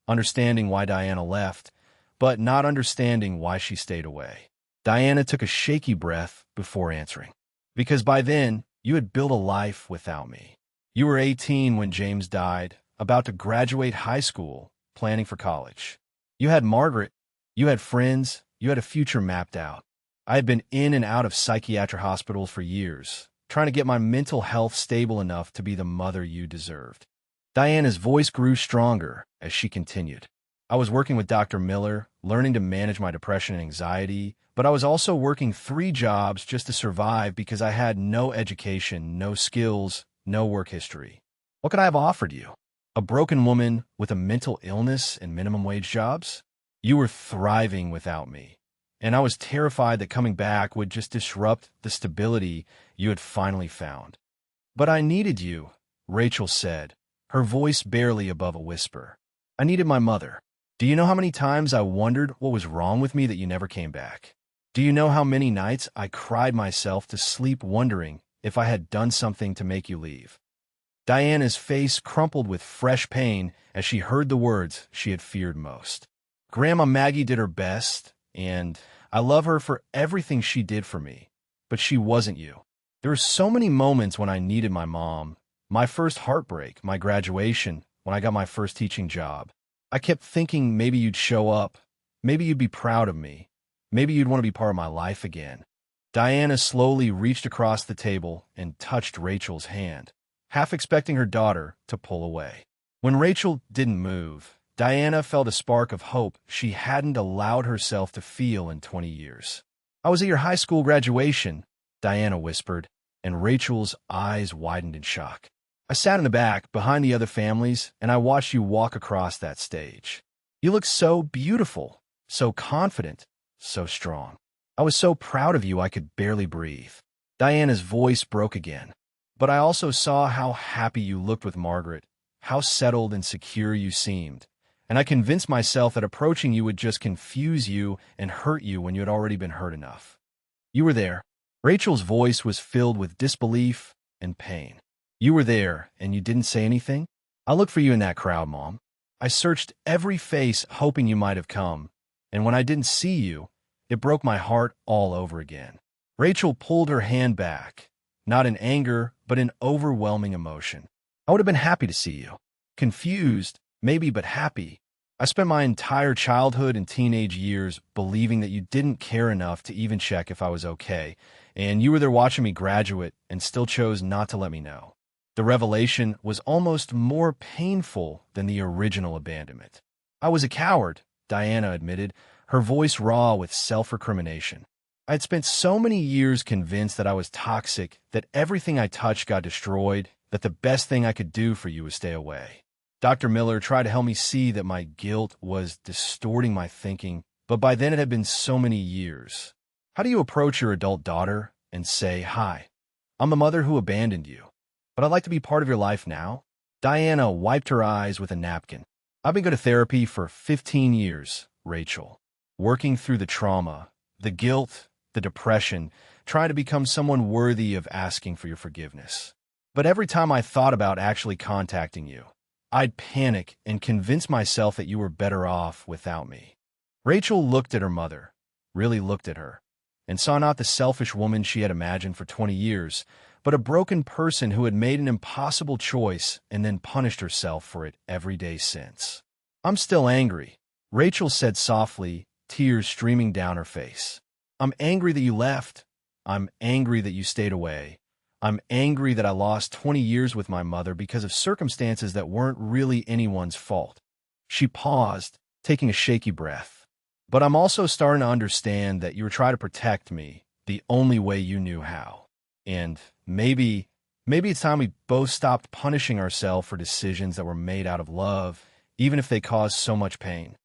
understanding why Diana left, but not understanding why she stayed away. Diana took a shaky breath before answering. "Because by then, you had built a life without me. You were 18 when James died, about to graduate high school, planning for college. You had Margaret, you had friends, you had a future mapped out. I had been in and out of psychiatric hospitals for years, trying to get my mental health stable enough to be the mother you deserved." Diana's voice grew stronger as she continued. "I was working with Dr. Miller, learning to manage my depression and anxiety, but I was also working 3 jobs just to survive because I had no education, no skills, no work history. What could I have offered you? A broken woman with a mental illness and minimum wage jobs? You were thriving without me, and I was terrified that coming back would just disrupt the stability you had finally found." "But I needed you," Rachel said, her voice barely above a whisper. "I needed my mother. Do you know how many times I wondered what was wrong with me that you never came back? Do you know how many nights I cried myself to sleep wondering if I had done something to make you leave?" Diana's face crumpled with fresh pain as she heard the words she had feared most. "Grandma Maggie did her best, and I love her for everything she did for me, but she wasn't you. There were so many moments when I needed my mom, my first heartbreak, my graduation, when I got my first teaching job. I kept thinking maybe you'd show up, maybe you'd be proud of me, maybe you'd want to be part of my life again." Diana slowly reached across the table and touched Rachel's hand, half expecting her daughter to pull away. When Rachel didn't move, Diana felt a spark of hope she hadn't allowed herself to feel in 20 years. "I was at your high school graduation," Diana whispered, and Rachel's eyes widened in shock. "I sat in the back, behind the other families, and I watched you walk across that stage. You looked so beautiful, so confident, so strong. I was so proud of you I could barely breathe." Diana's voice broke again. "But I also saw how happy you looked with Margaret, how settled and secure you seemed, and I convinced myself that approaching you would just confuse you and hurt you when you had already been hurt enough. You were there." Rachel's voice was filled with disbelief and pain. "You were there, and you didn't say anything? I looked for you in that crowd, Mom. I searched every face hoping you might have come, and when I didn't see you, it broke my heart all over again." Rachel pulled her hand back, not in anger, but in overwhelming emotion. I would have been happy to see you. Confused, maybe, but happy. I spent my entire childhood and teenage years believing that you didn't care enough to even check if I was okay, and you were there watching me graduate and still chose not to let me know. The revelation was almost more painful than the original abandonment. I was a coward, Diana admitted, her voice raw with self-recrimination. I had spent so many years convinced that I was toxic, that everything I touched got destroyed, that the best thing I could do for you was stay away. Dr. Miller tried to help me see that my guilt was distorting my thinking, but by then it had been so many years. How do you approach your adult daughter and say, "Hi, I'm the mother who abandoned you, but I'd like to be part of your life now"? Diana wiped her eyes with a napkin. I've been going to therapy for 15 years, Rachel. Working through the trauma, the guilt, the depression, trying to become someone worthy of asking for your forgiveness. But every time I thought about actually contacting you, I'd panic and convince myself that you were better off without me. Rachel looked at her mother, really looked at her, and saw not the selfish woman she had imagined for 20 years, but a broken person who had made an impossible choice and then punished herself for it every day since. "I'm still angry," Rachel said softly, tears streaming down her face. "I'm angry that you left. I'm angry that you stayed away. I'm angry that I lost 20 years with my mother because of circumstances that weren't really anyone's fault." She paused, taking a shaky breath. "But I'm also starting to understand that you were trying to protect me the only way you knew how. And maybe it's time we both stopped punishing ourselves for decisions that were made out of love, even if they caused so much pain."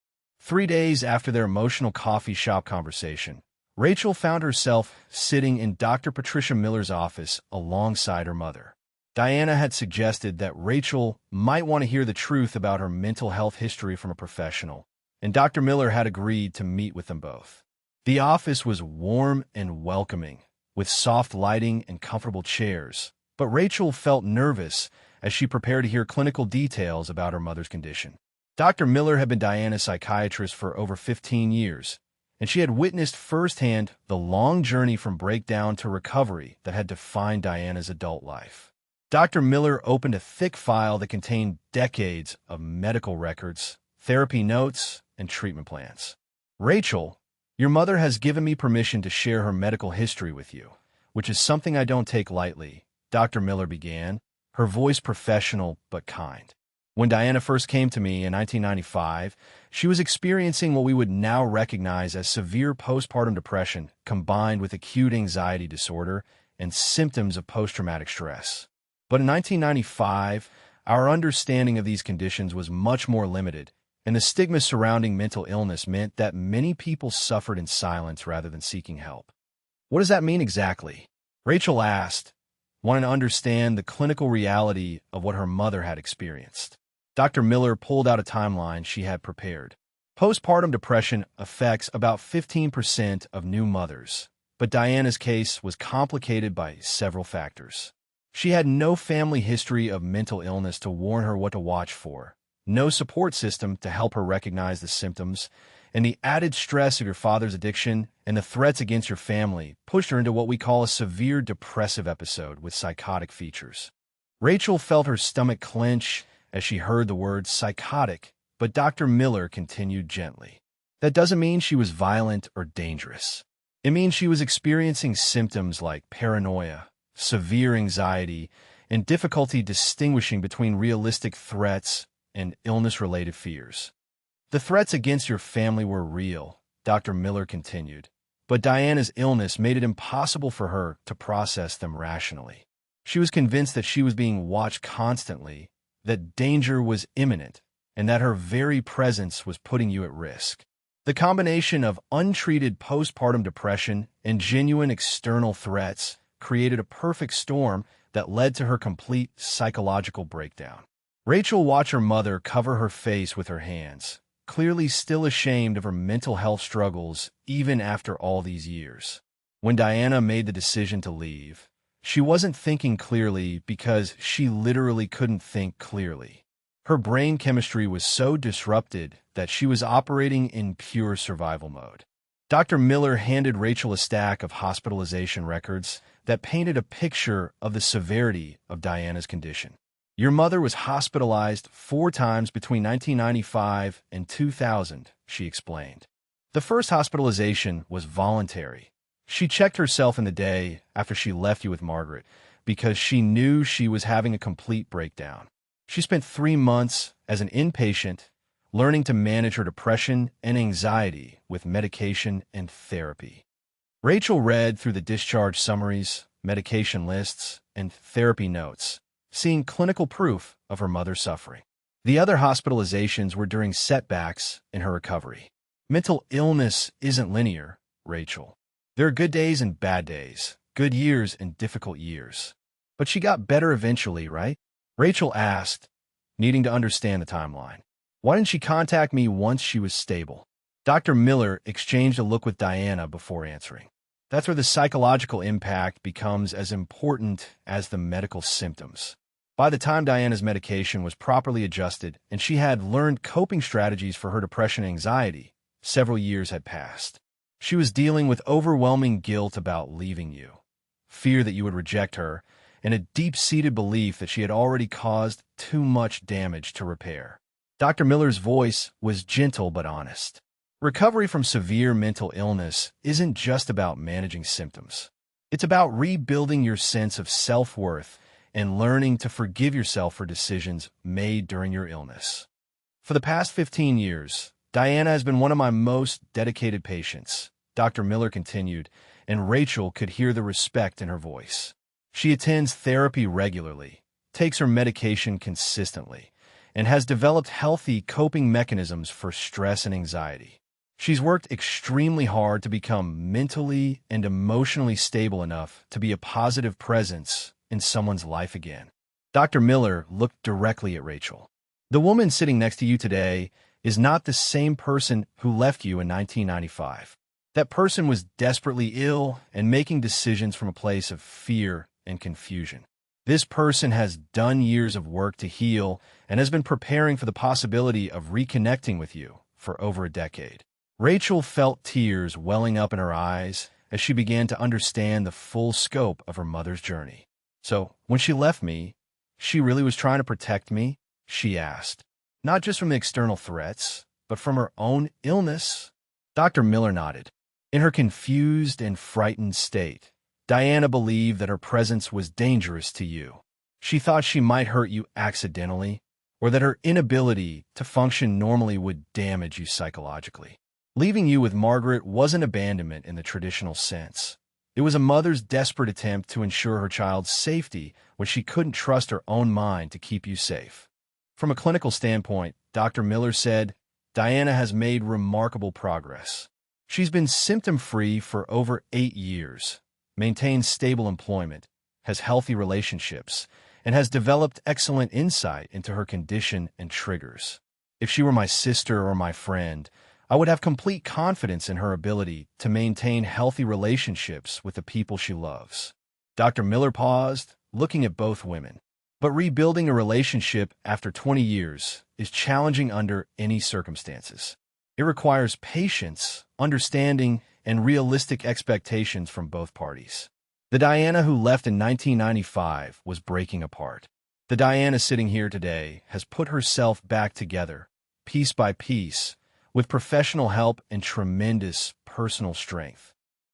3 days after their emotional coffee shop conversation, Rachel found herself sitting in Dr. Patricia Miller's office alongside her mother. Diana had suggested that Rachel might want to hear the truth about her mental health history from a professional, and Dr. Miller had agreed to meet with them both. The office was warm and welcoming, with soft lighting and comfortable chairs, but Rachel felt nervous as she prepared to hear clinical details about her mother's condition. Dr. Miller had been Diana's psychiatrist for over 15 years, and she had witnessed firsthand the long journey from breakdown to recovery that had defined Diana's adult life. Dr. Miller opened a thick file that contained decades of medical records, therapy notes, and treatment plans. "Rachel, your mother has given me permission to share her medical history with you, which is something I don't take lightly," Dr. Miller began, her voice professional but kind. "When Diana first came to me in 1995, she was experiencing what we would now recognize as severe postpartum depression combined with acute anxiety disorder and symptoms of post-traumatic stress. But in 1995, our understanding of these conditions was much more limited, and the stigma surrounding mental illness meant that many people suffered in silence rather than seeking help." "What does that mean exactly?" Rachel asked, wanting to understand the clinical reality of what her mother had experienced. Dr. Miller pulled out a timeline she had prepared. Postpartum depression affects about 15% of new mothers, but Diana's case was complicated by several factors. She had no family history of mental illness to warn her what to watch for, no support system to help her recognize the symptoms, and the added stress of your father's addiction and the threats against your family pushed her into what we call a severe depressive episode with psychotic features. Rachel felt her stomach clench as she heard the word psychotic, but Dr. Miller continued gently. "That doesn't mean she was violent or dangerous. It means she was experiencing symptoms like paranoia, severe anxiety, and difficulty distinguishing between realistic threats and illness-related fears. The threats against your family were real," Dr. Miller continued, "but Diana's illness made it impossible for her to process them rationally. She was convinced that she was being watched constantly, that danger was imminent, and that her very presence was putting you at risk. The combination of untreated postpartum depression and genuine external threats created a perfect storm that led to her complete psychological breakdown." Rachel watched her mother cover her face with her hands, clearly still ashamed of her mental health struggles even after all these years. When Diana made the decision to leave, she wasn't thinking clearly because she literally couldn't think clearly. Her brain chemistry was so disrupted that she was operating in pure survival mode. Dr. Miller handed Rachel a stack of hospitalization records that painted a picture of the severity of Diana's condition. Your mother was hospitalized 4 times between 1995 and 2000, she explained. The first hospitalization was voluntary. She checked herself in the day after she left you with Margaret because she knew she was having a complete breakdown. She spent 3 months as an inpatient, learning to manage her depression and anxiety with medication and therapy. Rachel read through the discharge summaries, medication lists, and therapy notes, seeing clinical proof of her mother's suffering. The other hospitalizations were during setbacks in her recovery. Mental illness isn't linear, Rachel. There are good days and bad days, good years and difficult years. But she got better eventually, right? Rachel asked, needing to understand the timeline. Why didn't she contact me once she was stable? Dr. Miller exchanged a look with Diana before answering. That's where the psychological impact becomes as important as the medical symptoms. By the time Diana's medication was properly adjusted and she had learned coping strategies for her depression and anxiety, several years had passed. She was dealing with overwhelming guilt about leaving you, fear that you would reject her, and a deep-seated belief that she had already caused too much damage to repair. Dr. Miller's voice was gentle but honest. Recovery from severe mental illness isn't just about managing symptoms. It's about rebuilding your sense of self-worth and learning to forgive yourself for decisions made during your illness. For the past 15 years, Diana has been one of my most dedicated patients, Dr. Miller continued, and Rachel could hear the respect in her voice. She attends therapy regularly, takes her medication consistently, and has developed healthy coping mechanisms for stress and anxiety. She's worked extremely hard to become mentally and emotionally stable enough to be a positive presence in someone's life again. Dr. Miller looked directly at Rachel. The woman sitting next to you today is not the same person who left you in 1995. That person was desperately ill and making decisions from a place of fear and confusion. This person has done years of work to heal and has been preparing for the possibility of reconnecting with you for over a decade. Rachel felt tears welling up in her eyes as she began to understand the full scope of her mother's journey. So, when she left me, she really was trying to protect me? She asked. Not just from the external threats, but from her own illness? Dr. Miller nodded. In her confused and frightened state, Diana believed that her presence was dangerous to you. She thought she might hurt you accidentally, or that her inability to function normally would damage you psychologically. Leaving you with Margaret wasn't abandonment in the traditional sense. It was a mother's desperate attempt to ensure her child's safety when she couldn't trust her own mind to keep you safe. From a clinical standpoint, Dr. Miller said, Diana has made remarkable progress. She's been symptom-free for over 8 years, maintains stable employment, has healthy relationships, and has developed excellent insight into her condition and triggers. If she were my sister or my friend, I would have complete confidence in her ability to maintain healthy relationships with the people she loves. Dr. Miller paused, looking at both women. But rebuilding a relationship after 20 years is challenging under any circumstances. It requires patience, understanding, and realistic expectations from both parties. The Diana who left in 1995 was breaking apart. The Diana sitting here today has put herself back together, piece by piece, with professional help and tremendous personal strength.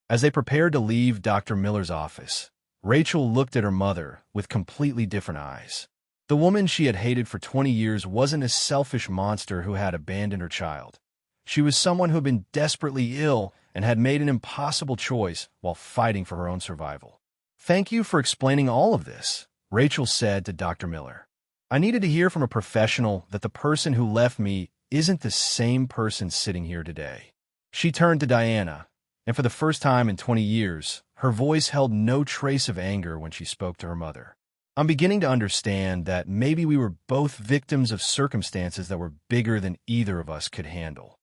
As they prepared to leave Dr. Miller's office, Rachel looked at her mother with completely different eyes. The woman she had hated for 20 years wasn't a selfish monster who had abandoned her child. She was someone who had been desperately ill and had made an impossible choice while fighting for her own survival. Thank you for explaining all of this, Rachel said to Dr. Miller. I needed to hear from a professional that the person who left me isn't the same person sitting here today. She turned to Diana, and for the first time in 20 years, her voice held no trace of anger when she spoke to her mother. I'm beginning to understand that maybe we were both victims of circumstances that were bigger than either of us could handle.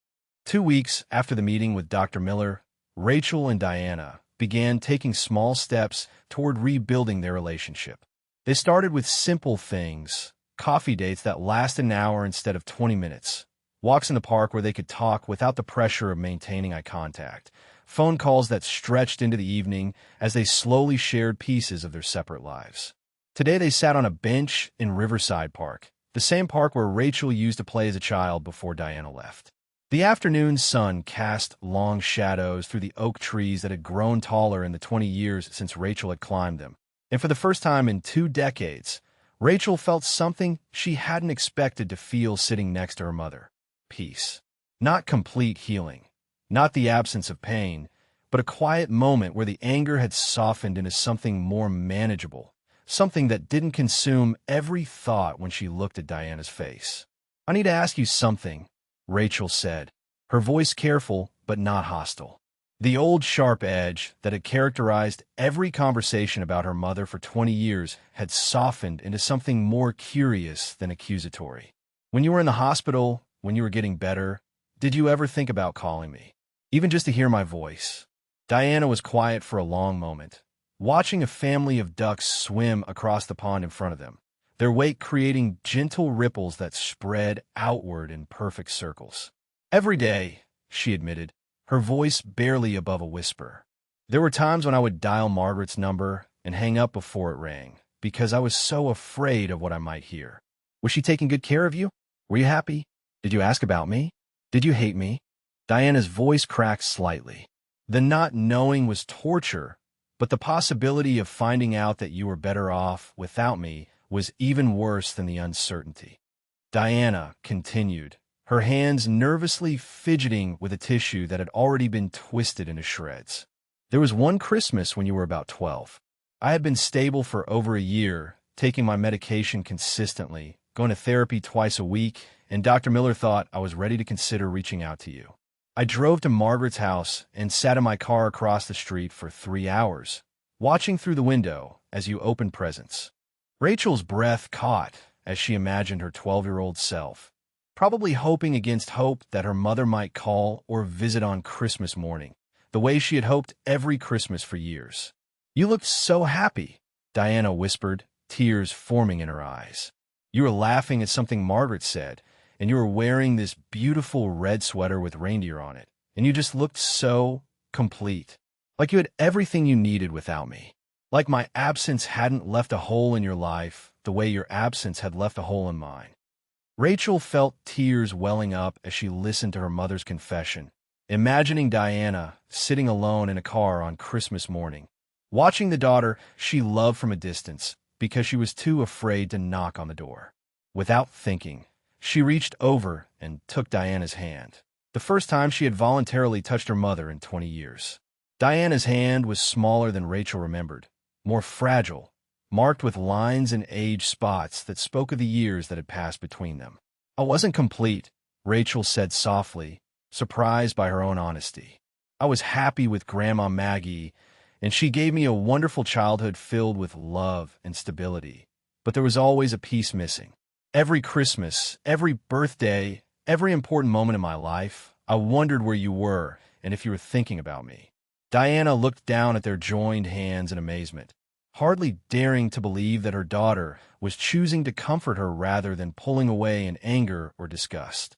2 weeks after the meeting with Dr. Miller, Rachel and Diana began taking small steps toward rebuilding their relationship. They started with simple things, coffee dates that lasted an hour instead of 20 minutes, walks in the park where they could talk without the pressure of maintaining eye contact, phone calls that stretched into the evening as they slowly shared pieces of their separate lives. Today they sat on a bench in Riverside Park, the same park where Rachel used to play as a child before Diana left. The afternoon sun cast long shadows through the oak trees that had grown taller in the 20 years since Rachel had climbed them. And for the first time in 2 decades, Rachel felt something she hadn't expected to feel sitting next to her mother. Peace. Not complete healing, not the absence of pain, but a quiet moment where the anger had softened into something more manageable, something that didn't consume every thought when she looked at Diana's face. "I need to ask you something," Rachel said, her voice careful but not hostile. The old sharp edge that had characterized every conversation about her mother for 20 years had softened into something more curious than accusatory. "When you were in the hospital, when you were getting better, did you ever think about calling me? Even just to hear my voice?" Diana was quiet for a long moment, watching a family of ducks swim across the pond in front of them, their wake creating gentle ripples that spread outward in perfect circles. "Every day," she admitted, her voice barely above a whisper. "There were times when I would dial Margaret's number and hang up before it rang, because I was so afraid of what I might hear. Was she taking good care of you? Were you happy? Did you ask about me? Did you hate me?" Diana's voice cracked slightly. The not knowing was torture, but the possibility of finding out that you were better off without me was even worse than the uncertainty. Diana continued, her hands nervously fidgeting with a tissue that had already been twisted into shreds. "There was one Christmas when you were about 12. I had been stable for over a year, taking my medication consistently, going to therapy twice a week, and Dr. Miller thought I was ready to consider reaching out to you. I drove to Margaret's house and sat in my car across the street for 3 hours, watching through the window as you opened presents." Rachel's breath caught as she imagined her 12-year-old self, probably hoping against hope that her mother might call or visit on Christmas morning, the way she had hoped every Christmas for years. "You looked so happy," Diana whispered, tears forming in her eyes. "You were laughing at something Margaret said, and you were wearing this beautiful red sweater with reindeer on it, and you just looked so complete, like you had everything you needed without me. Like my absence hadn't left a hole in your life the way your absence had left a hole in mine." Rachel felt tears welling up as she listened to her mother's confession, imagining Diana sitting alone in a car on Christmas morning, watching the daughter she loved from a distance because she was too afraid to knock on the door. Without thinking, she reached over and took Diana's hand, the first time she had voluntarily touched her mother in 20 years. Diana's hand was smaller than Rachel remembered, more fragile, marked with lines and age spots that spoke of the years that had passed between them. "I wasn't complete," Rachel said softly, surprised by her own honesty. "I was happy with Grandma Maggie, and she gave me a wonderful childhood filled with love and stability. But there was always a piece missing. Every Christmas, every birthday, every important moment in my life, I wondered where you were and if you were thinking about me." Diana looked down at their joined hands in amazement, hardly daring to believe that her daughter was choosing to comfort her rather than pulling away in anger or disgust.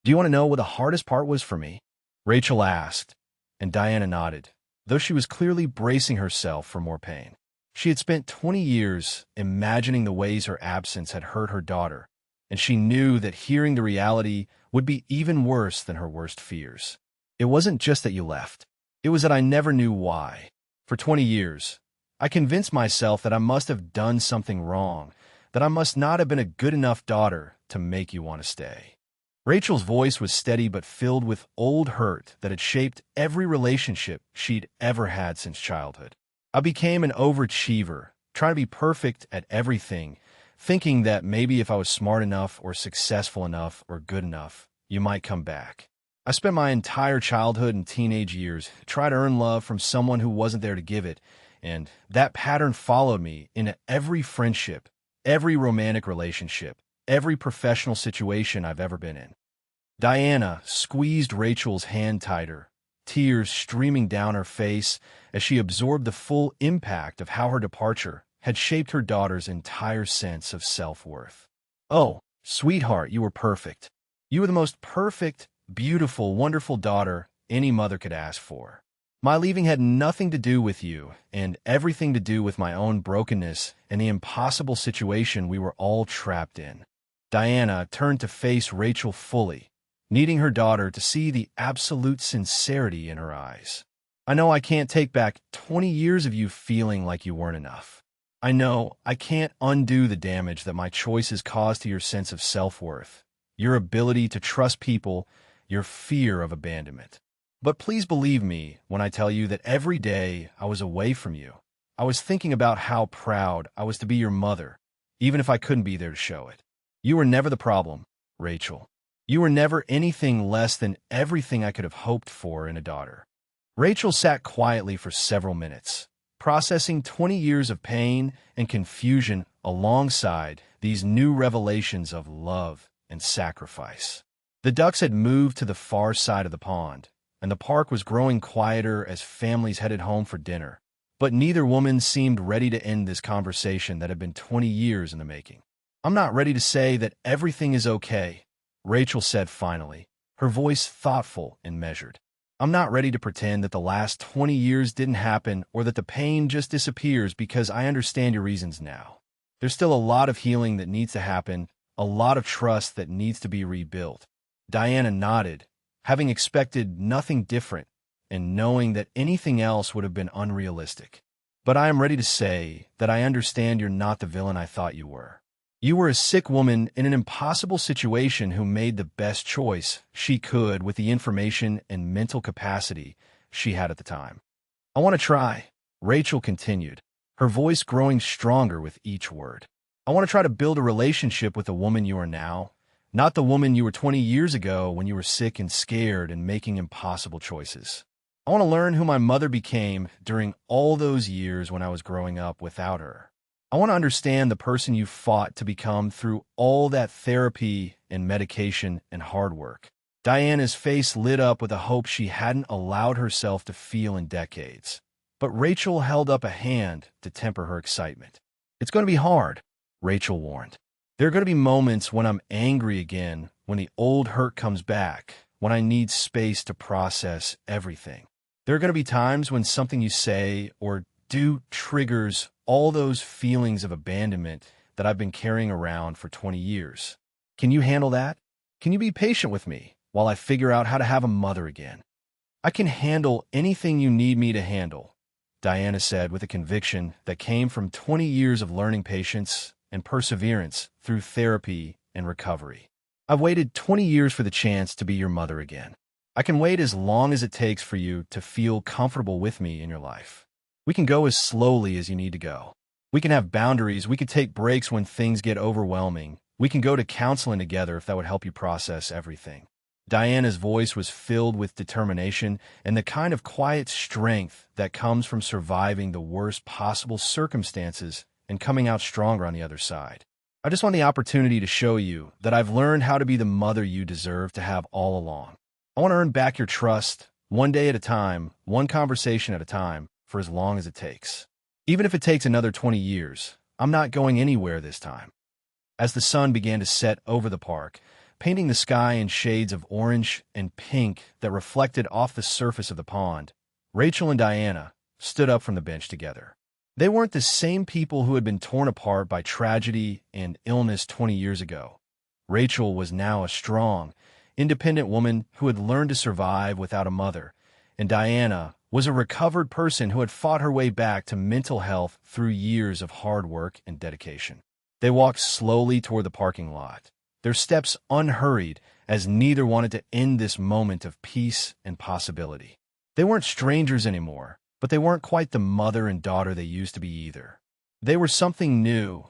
"Do you want to know what the hardest part was for me?" Rachel asked, and Diana nodded, though she was clearly bracing herself for more pain. She had spent 20 years imagining the ways her absence had hurt her daughter, and she knew that hearing the reality would be even worse than her worst fears. "It wasn't just that you left. It was that I never knew why. For 20 years, I convinced myself that I must have done something wrong, that I must not have been a good enough daughter to make you want to stay." Rachel's voice was steady but filled with old hurt that had shaped every relationship she'd ever had since childhood. "I became an overachiever, trying to be perfect at everything, thinking that maybe if I was smart enough or successful enough or good enough, you might come back. I spent my entire childhood and teenage years trying to earn love from someone who wasn't there to give it, and that pattern followed me into every friendship, every romantic relationship, every professional situation I've ever been in." Diana squeezed Rachel's hand tighter, tears streaming down her face as she absorbed the full impact of how her departure had shaped her daughter's entire sense of self-worth. "Oh, sweetheart, you were perfect. You were the most perfect, beautiful, wonderful daughter any mother could ask for. My leaving had nothing to do with you, and everything to do with my own brokenness and the impossible situation we were all trapped in. Diana turned to face Rachel fully, needing her daughter to see the absolute sincerity in her eyes. I know I can't take back 20 years of you feeling like you weren't enough. I know I can't undo the damage that my choices caused to your sense of self-worth, your ability to trust people, your fear of abandonment. But please believe me when I tell you that every day I was away from you, I was thinking about how proud I was to be your mother, even if I couldn't be there to show it. You were never the problem, Rachel. You were never anything less than everything I could have hoped for in a daughter. Rachel sat quietly for several minutes, processing 20 years of pain and confusion alongside these new revelations of love and sacrifice. The ducks had moved to the far side of the pond, and the park was growing quieter as families headed home for dinner. But neither woman seemed ready to end this conversation that had been 20 years in the making. I'm not ready to say that everything is okay, Rachel said finally, her voice thoughtful and measured. I'm not ready to pretend that the last 20 years didn't happen or that the pain just disappears because I understand your reasons now. There's still a lot of healing that needs to happen, a lot of trust that needs to be rebuilt. Diana nodded, having expected nothing different and knowing that anything else would have been unrealistic. But I am ready to say that I understand you're not the villain I thought you were. You were a sick woman in an impossible situation who made the best choice she could with the information and mental capacity she had at the time. I want to try, Rachel continued, her voice growing stronger with each word. I want to try to build a relationship with the woman you are now, not the woman you were 20 years ago when you were sick and scared and making impossible choices. I want to learn who my mother became during all those years when I was growing up without her. I want to understand the person you fought to become through all that therapy and medication and hard work. Diana's face lit up with a hope she hadn't allowed herself to feel in decades. But Rachel held up a hand to temper her excitement. It's going to be hard, Rachel warned. There are going to be moments when I'm angry again, when the old hurt comes back, when I need space to process everything. There are going to be times when something you say or do triggers all those feelings of abandonment that I've been carrying around for 20 years. Can you handle that? Can you be patient with me while I figure out how to have a mother again? I can handle anything you need me to handle, Diana said with a conviction that came from 20 years of learning patience and perseverance through therapy and recovery. I've waited 20 years for the chance to be your mother again. I can wait as long as it takes for you to feel comfortable with me in your life. We can go as slowly as you need to go. We can have boundaries. We can take breaks when things get overwhelming. We can go to counseling together if that would help you process everything. Diana's voice was filled with determination and the kind of quiet strength that comes from surviving the worst possible circumstances and coming out stronger on the other side. I just want the opportunity to show you that I've learned how to be the mother you deserve to have all along. I want to earn back your trust, one day at a time, one conversation at a time, for as long as it takes. Even if it takes another 20 years, I'm not going anywhere this time. As the sun began to set over the park, painting the sky in shades of orange and pink that reflected off the surface of the pond, Rachel and Diana stood up from the bench together. They weren't the same people who had been torn apart by tragedy and illness 20 years ago. Rachel was now a strong, independent woman who had learned to survive without a mother, and Diana was a recovered person who had fought her way back to mental health through years of hard work and dedication. They walked slowly toward the parking lot, their steps unhurried as neither wanted to end this moment of peace and possibility. They weren't strangers anymore, but they weren't quite the mother and daughter they used to be either. They were something new,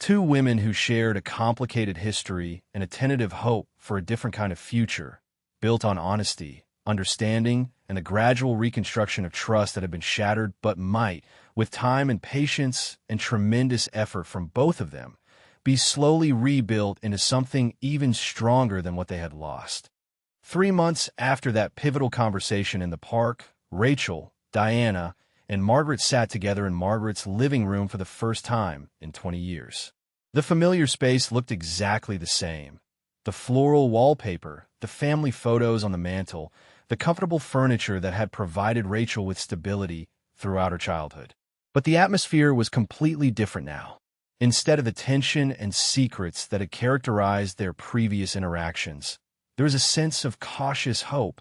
two women who shared a complicated history and a tentative hope for a different kind of future, built on honesty, understanding, and the gradual reconstruction of trust that had been shattered but might, with time and patience and tremendous effort from both of them, be slowly rebuilt into something even stronger than what they had lost. 3 months after that pivotal conversation in the park, Rachel, Diana, and Margaret sat together in Margaret's living room for the first time in 20 years. The familiar space looked exactly the same. The floral wallpaper, the family photos on the mantel, the comfortable furniture that had provided Rachel with stability throughout her childhood. But the atmosphere was completely different now. Instead of the tension and secrets that had characterized their previous interactions, there was a sense of cautious hope,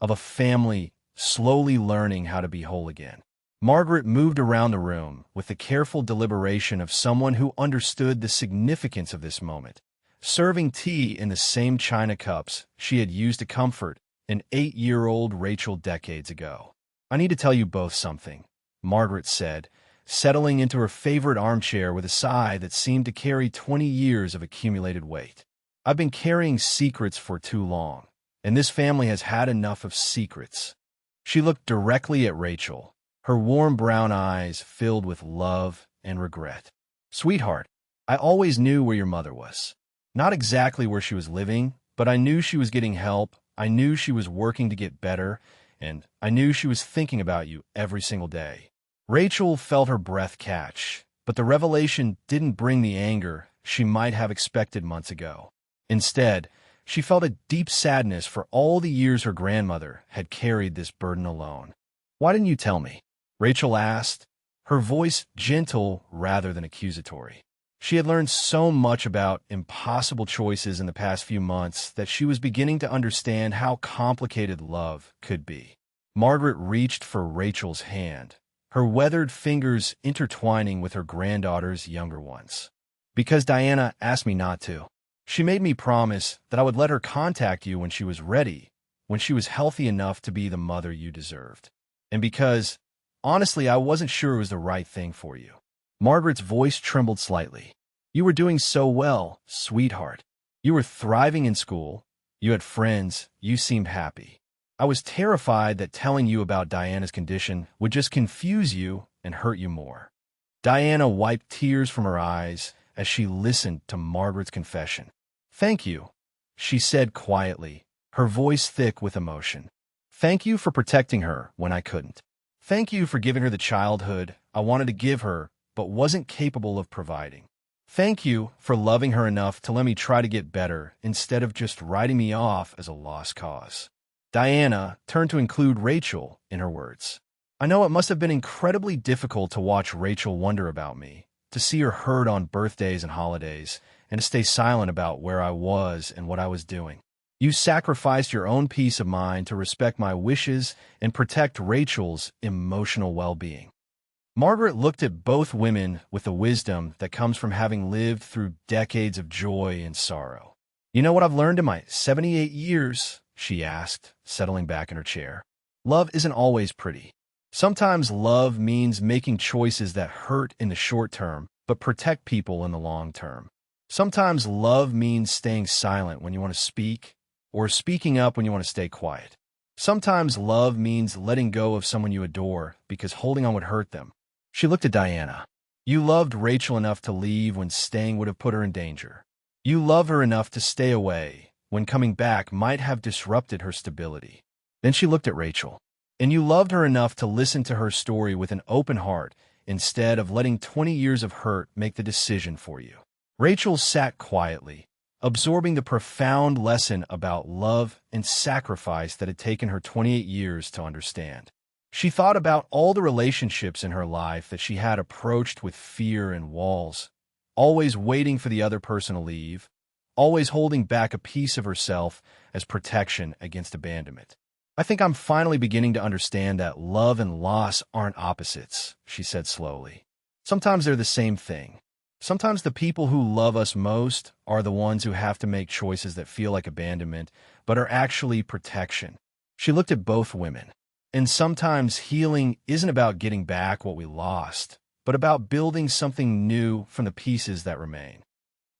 of a family slowly learning how to be whole again. Margaret moved around the room with the careful deliberation of someone who understood the significance of this moment, serving tea in the same china cups she had used to comfort an 8-year-old Rachel decades ago. "I need to tell you both something," Margaret said, settling into her favorite armchair with a sigh that seemed to carry 20 years of accumulated weight. "I've been carrying secrets for too long, and this family has had enough of secrets." She looked directly at Rachel, her warm brown eyes filled with love and regret. "Sweetheart, I always knew where your mother was. Not exactly where she was living, but I knew she was getting help, I knew she was working to get better, and I knew she was thinking about you every single day." Rachel felt her breath catch, but the revelation didn't bring the anger she might have expected months ago. Instead, she felt a deep sadness for all the years her grandmother had carried this burden alone. "Why didn't you tell me?" Rachel asked, her voice gentle rather than accusatory. She had learned so much about impossible choices in the past few months that she was beginning to understand how complicated love could be. Margaret reached for Rachel's hand, her weathered fingers intertwining with her granddaughter's younger ones. "Because Diana asked me not to. She made me promise that I would let her contact you when she was ready, when she was healthy enough to be the mother you deserved. And because, honestly, I wasn't sure it was the right thing for you." Margaret's voice trembled slightly. "You were doing so well, sweetheart. You were thriving in school. You had friends. You seemed happy. I was terrified that telling you about Diana's condition would just confuse you and hurt you more." Diana wiped tears from her eyes as she listened to Margaret's confession. "Thank you," she said quietly, her voice thick with emotion. "Thank you for protecting her when I couldn't. Thank you for giving her the childhood I wanted to give her but wasn't capable of providing. Thank you for loving her enough to let me try to get better instead of just writing me off as a lost cause." Diana turned to include Rachel in her words. "I know it must have been incredibly difficult to watch Rachel wonder about me, to see her hurt on birthdays and holidays, and to stay silent about where I was and what I was doing. You sacrificed your own peace of mind to respect my wishes and protect Rachel's emotional well-being." Margaret looked at both women with the wisdom that comes from having lived through decades of joy and sorrow. "You know what I've learned in my 78 years?" she asked, settling back in her chair. "Love isn't always pretty. Sometimes love means making choices that hurt in the short term, but protect people in the long term. Sometimes love means staying silent when you want to speak, or speaking up when you want to stay quiet. Sometimes love means letting go of someone you adore because holding on would hurt them." She looked at Diana. "You loved Rachel enough to leave when staying would have put her in danger. You love her enough to stay away when coming back might have disrupted her stability." Then she looked at Rachel. "And you loved her enough to listen to her story with an open heart instead of letting 20 years of hurt make the decision for you." Rachel sat quietly, absorbing the profound lesson about love and sacrifice that had taken her 28 years to understand. She thought about all the relationships in her life that she had approached with fear and walls, always waiting for the other person to leave, always holding back a piece of herself as protection against abandonment. "I think I'm finally beginning to understand that love and loss aren't opposites," she said slowly. "Sometimes they're the same thing. Sometimes the people who love us most are the ones who have to make choices that feel like abandonment, but are actually protection." She looked at both women. "And sometimes healing isn't about getting back what we lost, but about building something new from the pieces that remain."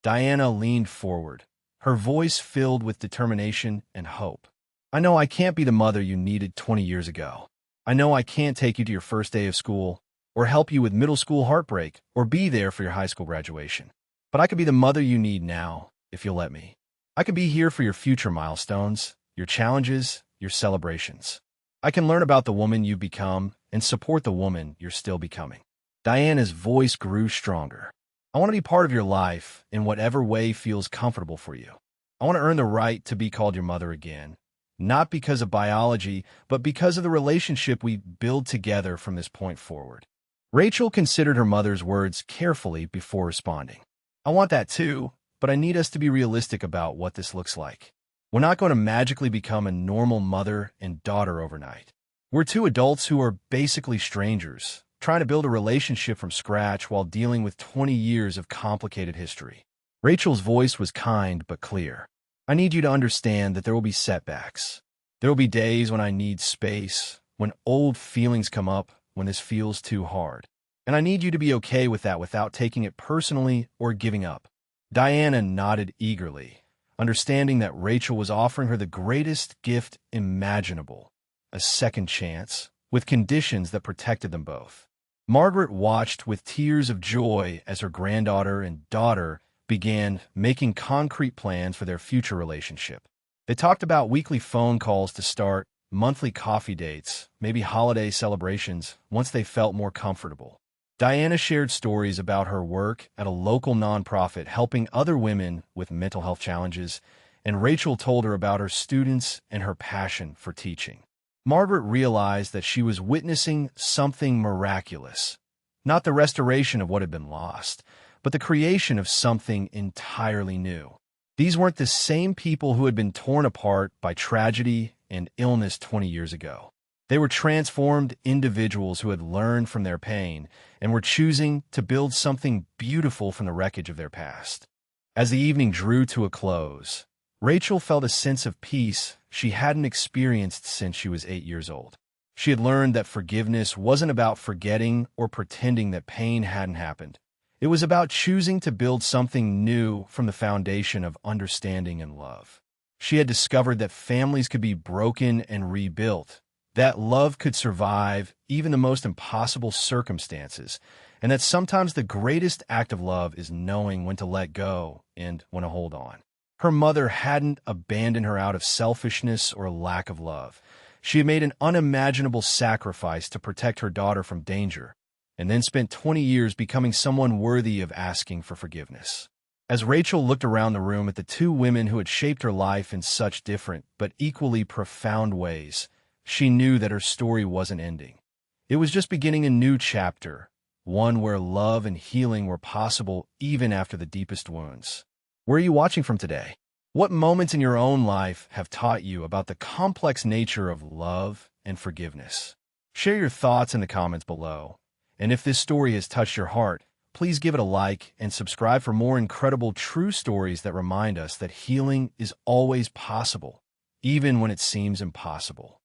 Diana leaned forward, her voice filled with determination and hope. "I know I can't be the mother you needed 20 years ago. I know I can't take you to your first day of school, or help you with middle school heartbreak, or be there for your high school graduation. But I could be the mother you need now, if you'll let me. I could be here for your future milestones, your challenges, your celebrations. I can learn about the woman you've become and support the woman you're still becoming." Diana's voice grew stronger. "I want to be part of your life in whatever way feels comfortable for you. I want to earn the right to be called your mother again, not because of biology, but because of the relationship we build together from this point forward." Rachel considered her mother's words carefully before responding. "I want that too, but I need us to be realistic about what this looks like. We're not going to magically become a normal mother and daughter overnight. We're two adults who are basically strangers, trying to build a relationship from scratch while dealing with 20 years of complicated history." Rachel's voice was kind but clear. "I need you to understand that there will be setbacks. There will be days when I need space, when old feelings come up, when this feels too hard. And I need you to be okay with that without taking it personally or giving up." Diana nodded eagerly, understanding that Rachel was offering her the greatest gift imaginable, a second chance, with conditions that protected them both. Margaret watched with tears of joy as her granddaughter and daughter began making concrete plans for their future relationship. They talked about weekly phone calls to start, monthly coffee dates, maybe holiday celebrations once they felt more comfortable. Diana shared stories about her work at a local nonprofit helping other women with mental health challenges, and Rachel told her about her students and her passion for teaching. Margaret realized that she was witnessing something miraculous, not the restoration of what had been lost, but the creation of something entirely new. These weren't the same people who had been torn apart by tragedy and illness 20 years ago. They were transformed individuals who had learned from their pain and were choosing to build something beautiful from the wreckage of their past. As the evening drew to a close, Rachel felt a sense of peace she hadn't experienced since she was 8 years old. She had learned that forgiveness wasn't about forgetting or pretending that pain hadn't happened. It was about choosing to build something new from the foundation of understanding and love. She had discovered that families could be broken and rebuilt, that love could survive even the most impossible circumstances, and that sometimes the greatest act of love is knowing when to let go and when to hold on. Her mother hadn't abandoned her out of selfishness or lack of love. She had made an unimaginable sacrifice to protect her daughter from danger, and then spent 20 years becoming someone worthy of asking for forgiveness. As Rachel looked around the room at the two women who had shaped her life in such different but equally profound ways, she knew that her story wasn't ending. It was just beginning a new chapter, one where love and healing were possible even after the deepest wounds. Where are you watching from today? What moments in your own life have taught you about the complex nature of love and forgiveness? Share your thoughts in the comments below. And if this story has touched your heart, please give it a like and subscribe for more incredible true stories that remind us that healing is always possible, even when it seems impossible.